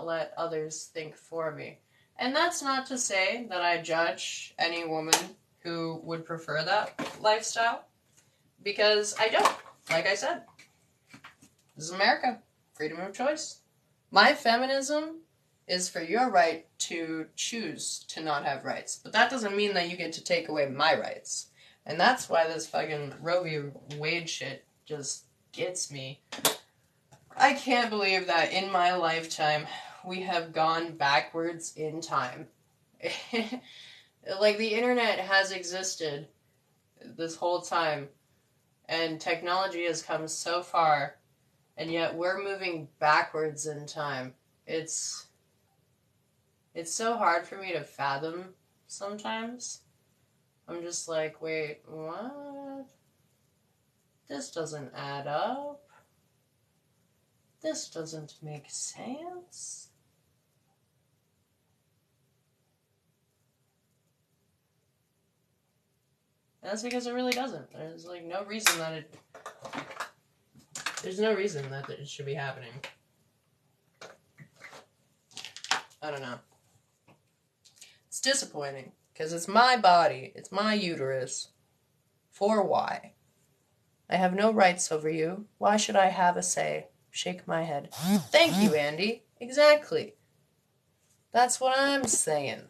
let others think for me. And that's not to say that I judge any woman who would prefer that lifestyle, because I don't. Like I said, this is America. Freedom of choice. My feminism is for your right to choose to not have rights. But that doesn't mean that you get to take away my rights. And that's why this fucking Roe v. Wade shit just gets me. I can't believe that in my lifetime we have gone backwards in time. Like, the internet has existed this whole time, and technology has come so far, and yet we're moving backwards in time. It's so hard for me to fathom sometimes. I'm just like, wait, what? This doesn't add up. This doesn't make sense. And that's because it really doesn't. There's like no reason that it... There's no reason that it should be happening. I don't know. It's disappointing. Because it's my body. It's my uterus. For why? I have no rights over you. Why should I have a say? Shake my head. Thank you, Andy. Exactly. That's what I'm saying.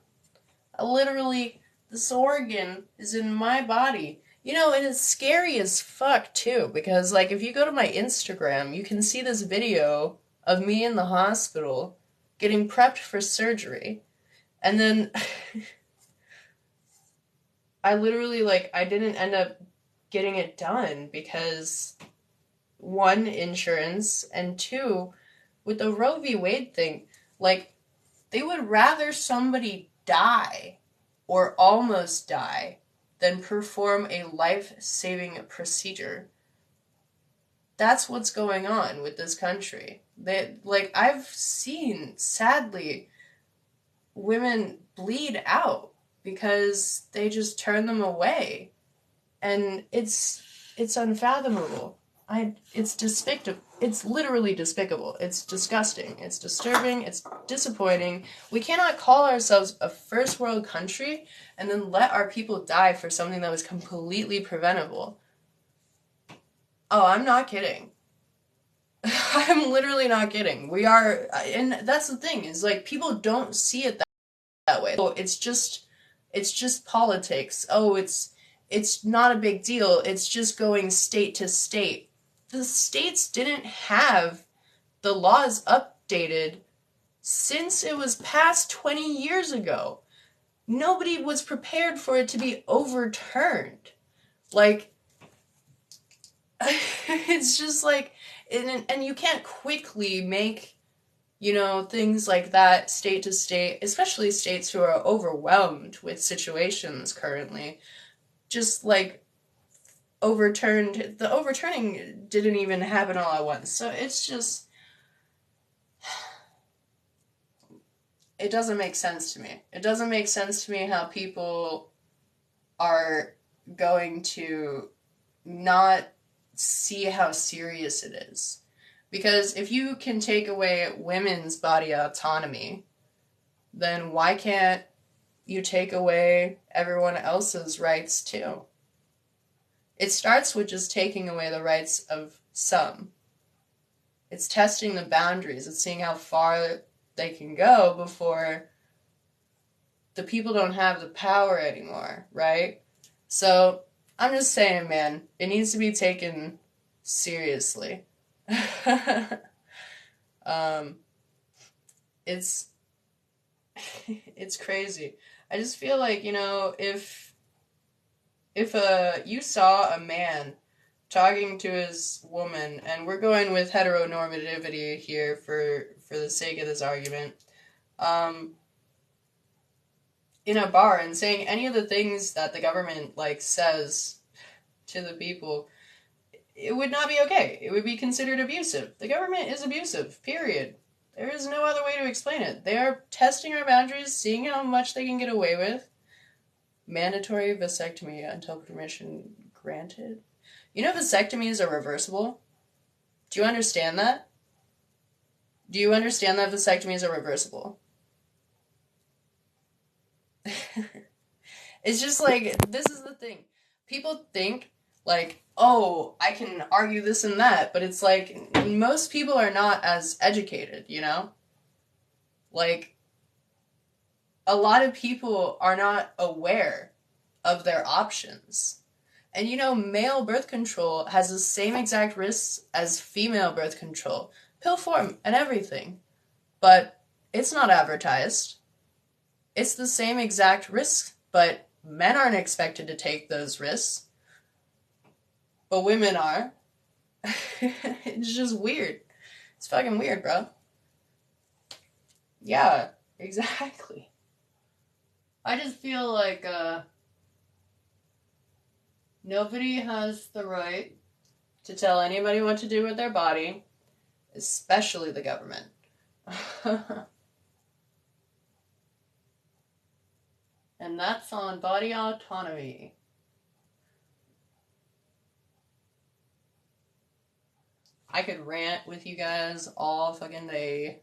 Literally, this organ is in my body. You know, and it's scary as fuck, too, because, like, if you go to my Instagram, you can see this video of me in the hospital getting prepped for surgery. And then I literally, like, I didn't end up getting it done because, one, insurance, and two, with the Roe v. Wade thing, like, they would rather somebody die or almost die than perform a life-saving procedure. That's what's going on with this country. Like, I've seen, sadly, women bleed out because they just turn them away. And it's unfathomable. It's despicable. It's literally despicable. It's disgusting. It's disturbing. It's disappointing. We cannot call ourselves a first world country and then let our people die for something that was completely preventable. Oh, I'm not kidding. I'm literally not kidding. We are, and that's the thing, is like people don't see it that way. Oh, it's just politics. Oh, it's not a big deal. It's just going state to state. The states didn't have the laws updated since it was passed 20 years ago. Nobody was prepared for it to be overturned. Like, it's just like, and you can't quickly make, you know, things like that state to state, especially states who are overwhelmed with situations currently, just like overturned. The overturning didn't even happen all at once. So it's just, it doesn't make sense to me. It doesn't make sense to me how people are going to not see how serious it is. Because if you can take away women's body autonomy, then why can't you take away everyone else's rights too? It starts with just taking away the rights of some. It's testing the boundaries. It's seeing how far they can go before the people don't have the power anymore, right? So, I'm just saying, man, it needs to be taken seriously. It's it's crazy. I just feel like, you know, if you saw a man talking to his woman, and we're going with heteronormativity here for the sake of this argument, in a bar and saying any of the things that the government, like, says to the people, it would not be okay. It would be considered abusive. The government is abusive, period. There is no other way to explain it. They are testing our boundaries, seeing how much they can get away with. Mandatory vasectomy until permission granted. You know vasectomies are reversible? Do you understand that? Do you understand that vasectomies are reversible? It's just like, this is the thing. People think, like, oh, I can argue this and that, but it's like, most people are not as educated, you know? Like, a lot of people are not aware of their options. And you know, male birth control has the same exact risks as female birth control. Pill form and everything. But it's not advertised. It's the same exact risks, but men aren't expected to take those risks. But women are. It's just weird. It's fucking weird, bro. Yeah, exactly. I just feel like, nobody has the right to tell anybody what to do with their body. especially the government. And that's on body autonomy. I could rant with you guys all fucking day.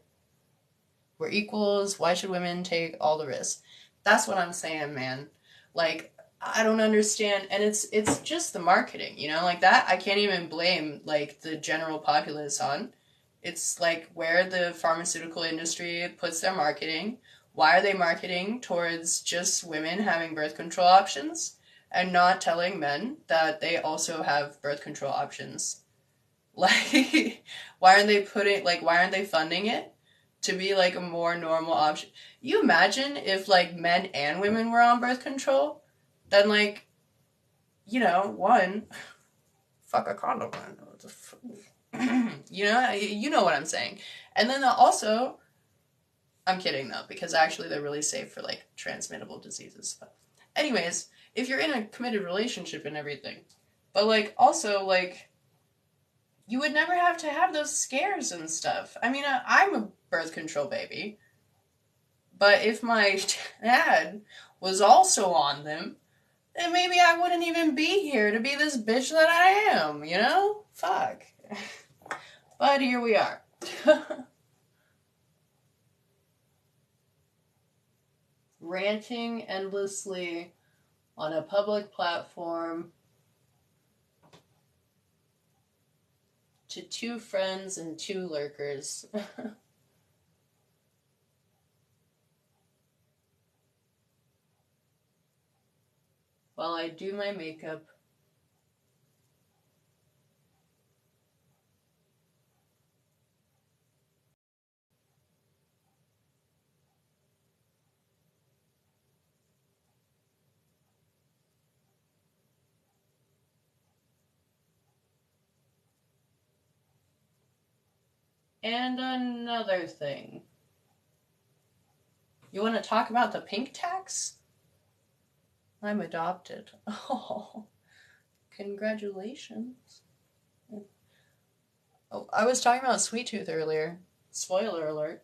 We're equals. Why should women take all the risks? That's what I'm saying, man. Like, I don't understand, and it's just the marketing, you know, like that. I can't even blame like the general populace on. It's like where the pharmaceutical industry puts their marketing. Why are they marketing towards just women having birth control options and not telling men that they also have birth control options? Like, why aren't they funding it to be like a more normal option? You imagine if like men and women were on birth control, then like, one, fuck a condom. You know what I'm saying. And then also, I'm kidding though, because actually they're really safe for like transmittable diseases. But anyways, if you're in a committed relationship and everything, but like also like you would never have to have those scares and stuff. I mean, I'm a birth control baby, but if my dad was also on them, then maybe I wouldn't even be here to be this bitch that I am, you know? Fuck. But here we are. Ranting endlessly on a public platform to two friends and two lurkers. While I do my makeup. And another thing. You want to talk about the pink tax? I'm adopted. Oh, congratulations. Oh, I was talking about Sweet Tooth earlier. Spoiler alert.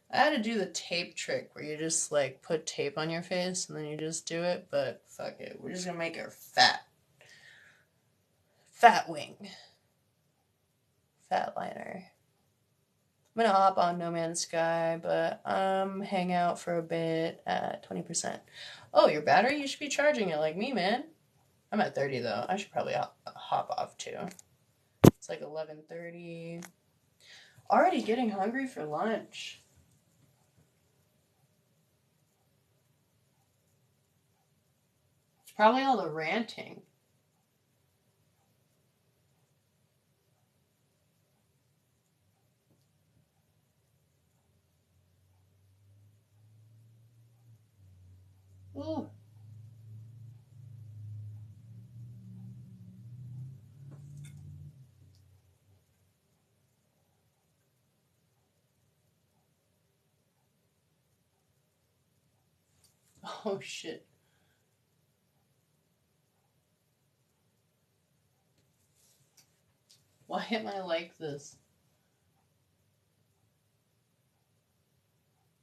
I had to do the tape trick where you just like put tape on your face and then you just do it, but fuck it. We're just gonna make her fat. Fat wing. Fat liner. I'm gonna hop on No Man's Sky, but hang out for a bit at 20%. Oh, your battery? You should be charging it like me, man. I'm at 30 though. I should probably hop off too. It's like 11:30. Already getting hungry for lunch. It's probably all the ranting. Ooh. Oh shit. Why am I like this?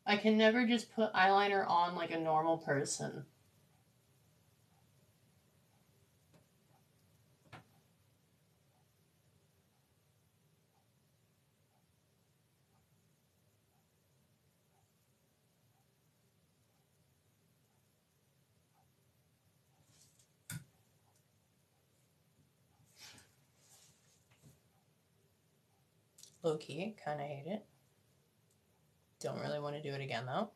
I can never just put eyeliner on like a normal person. Low-key, kind of hate it. Don't really want to do it again, though.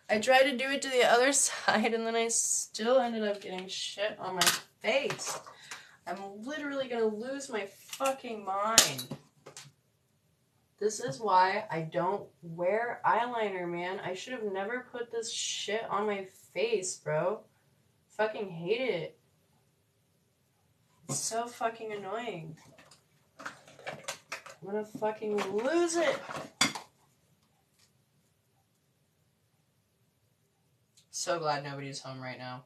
I tried to do it to the other side and then I still ended up getting shit on my face. I'm literally gonna lose my fucking mind. This is why I don't wear eyeliner, man. I should have never put this shit on my face, bro. Fucking hate it. It's so fucking annoying. I'm gonna fucking lose it. So glad nobody's home right now.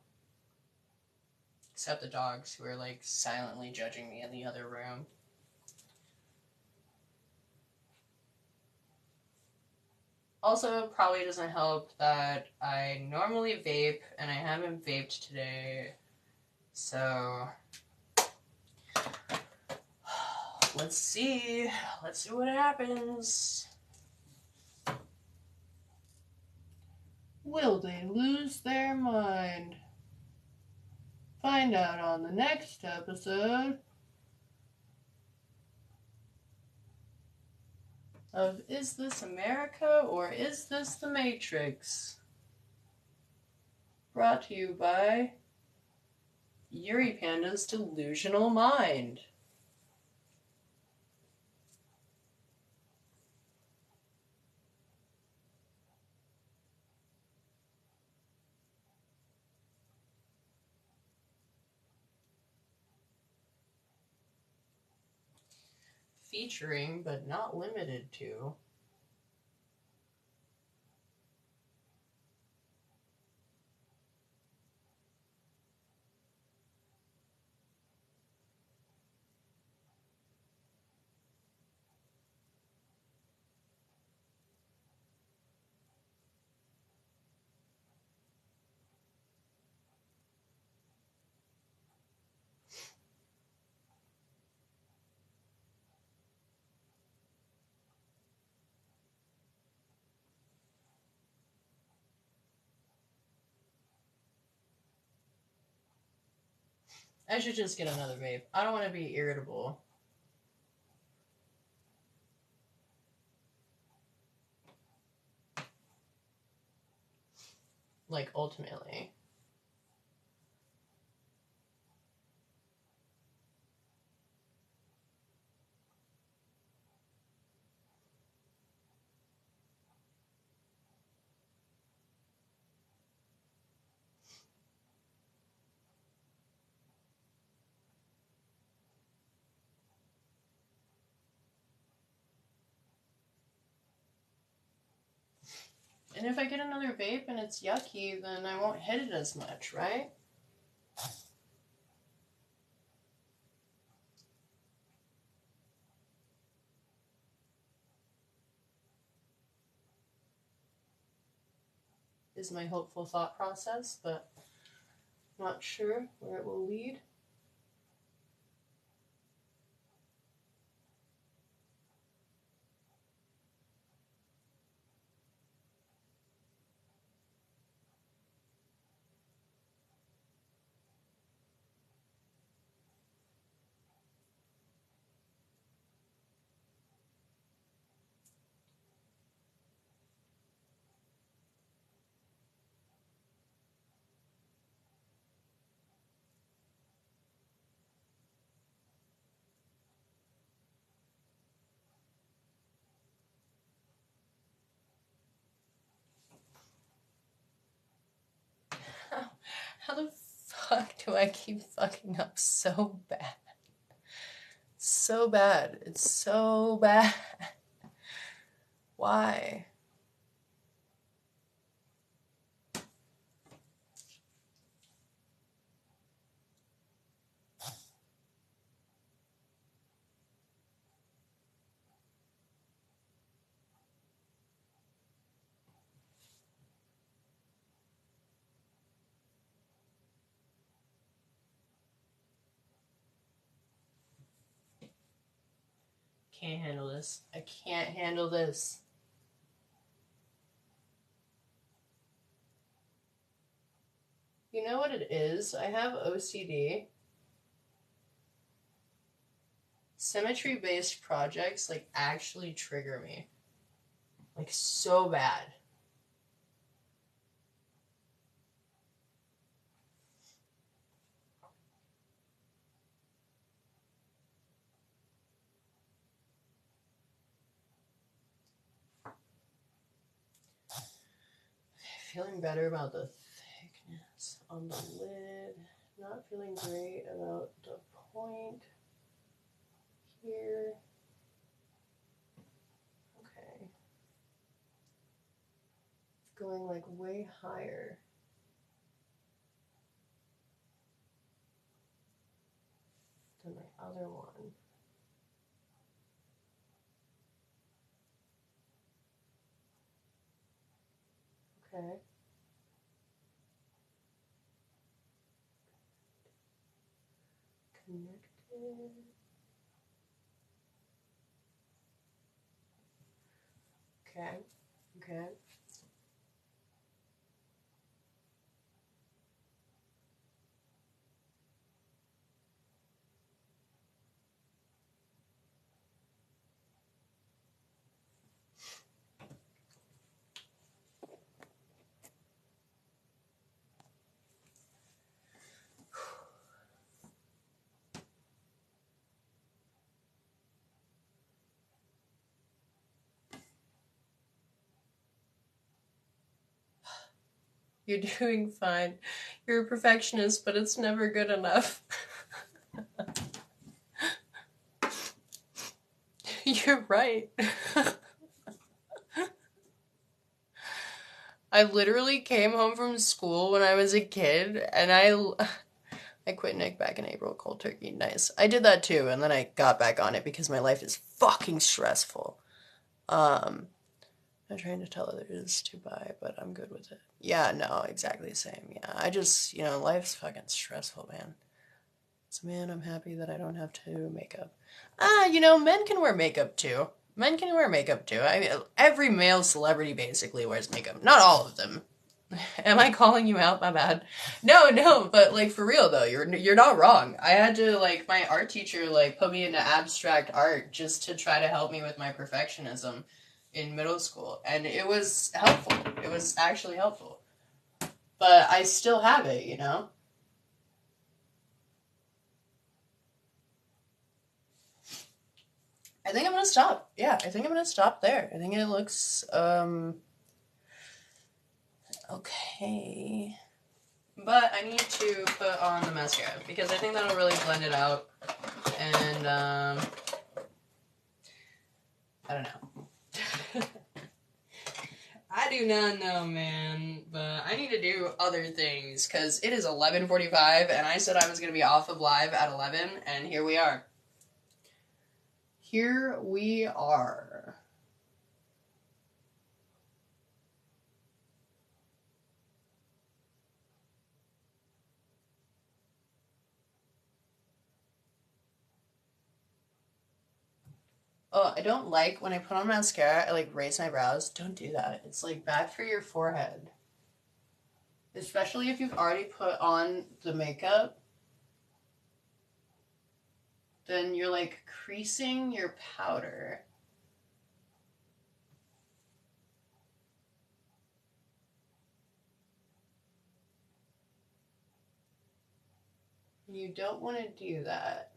Except the dogs who are like silently judging me in the other room. Also, probably doesn't help that I normally vape and I haven't vaped today. So, let's see. Let's see what happens. Will they lose their mind? Find out on the next episode of Is This America or Is This the Matrix? Brought to you by Yuri Panda's Delusional Mind. Featuring, but not limited to, I should just get another vape. I don't want to be irritable. Like, ultimately. And if I get another vape and it's yucky, then I won't hit it as much, right? Is my hopeful thought process, but not sure where it will lead. How the fuck do I keep fucking up so bad? So bad. It's so bad. Why? can't handle this. I can't handle this. You know what it is? I have OCD. Symmetry-based projects, like, actually trigger me. Like, so bad. Feeling better about the thickness on the lid. Not feeling great about the point here. Okay. It's going like way higher than my other one. Okay. Connected. Okay. Okay. You're doing fine. You're a perfectionist, but it's never good enough. You're right. I literally came home from school when I was a kid, and I quit Nick back in April, cold turkey, nice. I did that too, and then I got back on it because my life is fucking stressful. I'm trying to tell others to buy, but I'm good with it. Yeah, no, exactly the same. Yeah, I just, life's fucking stressful, man. So, man, I'm happy that I don't have to makeup. Men can wear makeup too. Men can wear makeup too. I mean, every male celebrity basically wears makeup. Not all of them. Am I calling you out? My bad. No, but like for real though, you're not wrong. I had to like my art teacher like put me into abstract art just to try to help me with my perfectionism in middle school, and it was helpful. It was actually helpful. But I still have it, you know? I think I'm gonna stop. Yeah, I think I'm gonna stop there. I think it looks okay. But I need to put on the mascara because I think that'll really blend it out. And I don't know. I do not know, man, but I need to do other things because it is 11:45 and I said I was going to be off of live at 11 and here we are. Here we are. Oh, I don't like when I put on mascara, I like raise my brows. Don't do that. It's like bad for your forehead. Especially if you've already put on the makeup. Then you're like creasing your powder. You don't want to do that.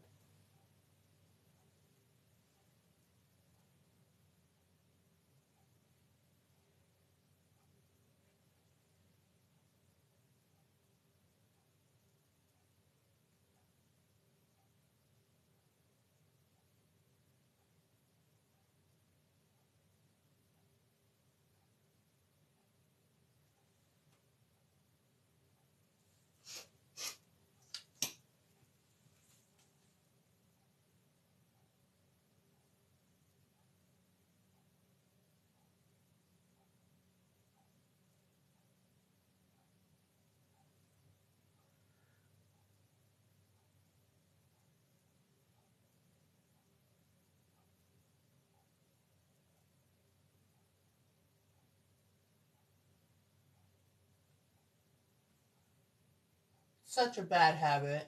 Such a bad habit.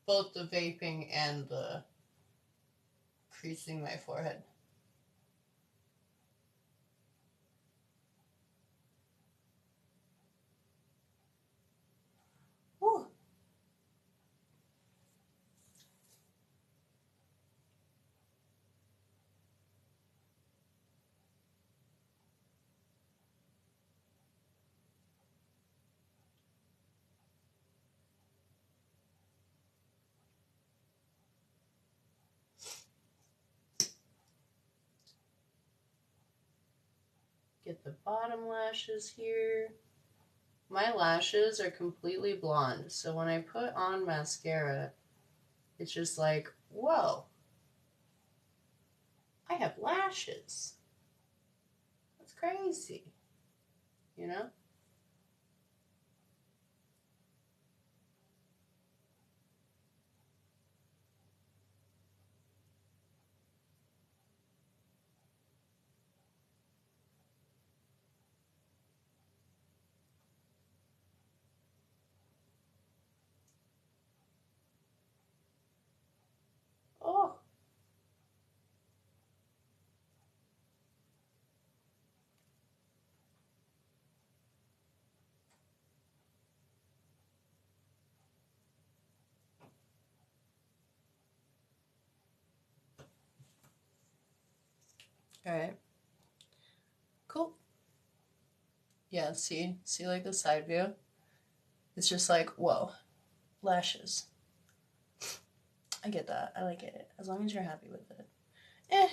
Both the vaping and the creasing my forehead. Whew. Get the bottom lashes here. My lashes are completely blonde, so when I put on mascara, it's just like, whoa, I have lashes. That's crazy, you know? Oh, all right. Cool. Yeah, see like the side view? It's just like, whoa, lashes. I get that. I like it. As long as you're happy with it. Eh,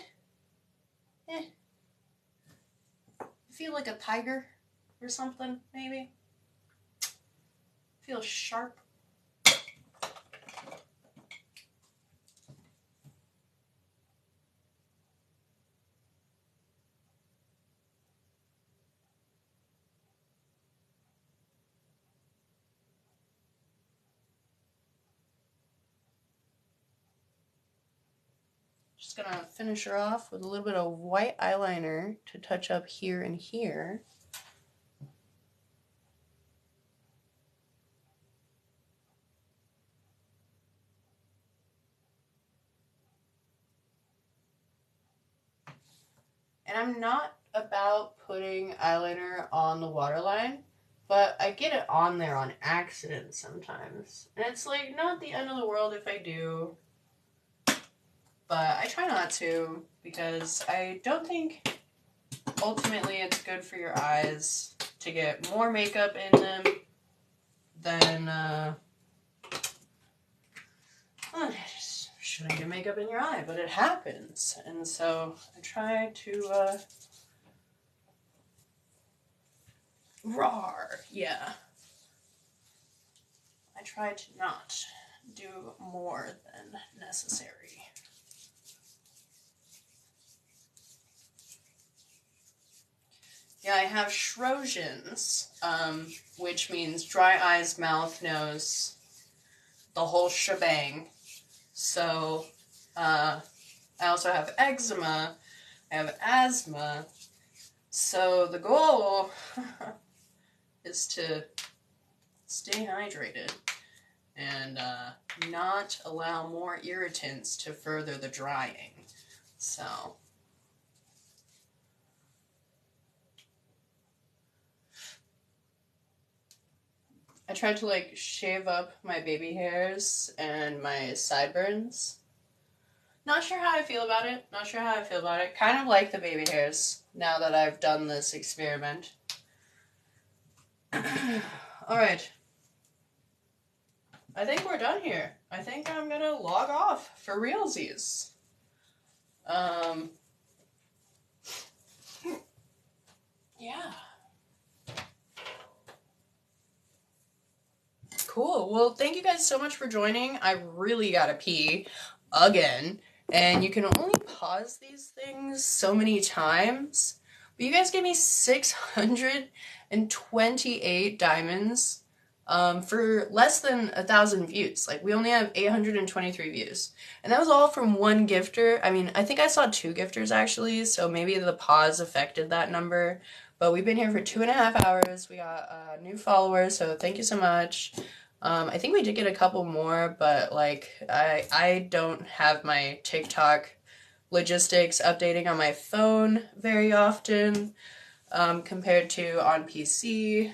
eh. Feel like a tiger or something, maybe? Feel sharp. Just gonna finish her off with a little bit of white eyeliner to touch up here and here. And I'm not about putting eyeliner on the waterline, but I get it on there on accident sometimes. And it's like not the end of the world if I do, but I try not to because I don't think ultimately it's good for your eyes to get more makeup in them than just shouldn't get makeup in your eye, but it happens. And so I try to rawr, yeah. I try to not do more than necessary. Yeah, I have Schrogens, which means dry eyes, mouth, nose, the whole shebang. So, I also have eczema, I have asthma. So the goal is to stay hydrated and not allow more irritants to further the drying. So I tried to like shave up my baby hairs and my sideburns. Not sure how I feel about it. Kind of like the baby hairs now that I've done this experiment. All right. I think we're done here. I think I'm gonna log off for realsies. Yeah. Cool. Well, thank you guys so much for joining. I really gotta pee again. And you can only pause these things so many times. But you guys gave me 628 diamonds for less than 1,000 views. Like, we only have 823 views. And that was all from one gifter. I mean, I think I saw 2 gifters actually, so maybe the pause affected that number. But we've been here for 2.5 hours. We got new followers, so thank you so much. I think we did get a couple more, but like, I don't have my TikTok logistics updating on my phone very often, compared to on PC.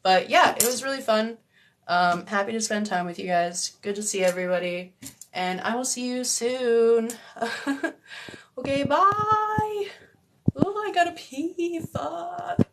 But yeah, it was really fun. Happy to spend time with you guys. Good to see everybody. And I will see you soon. Okay, bye. Oh, I gotta pee. Fuck.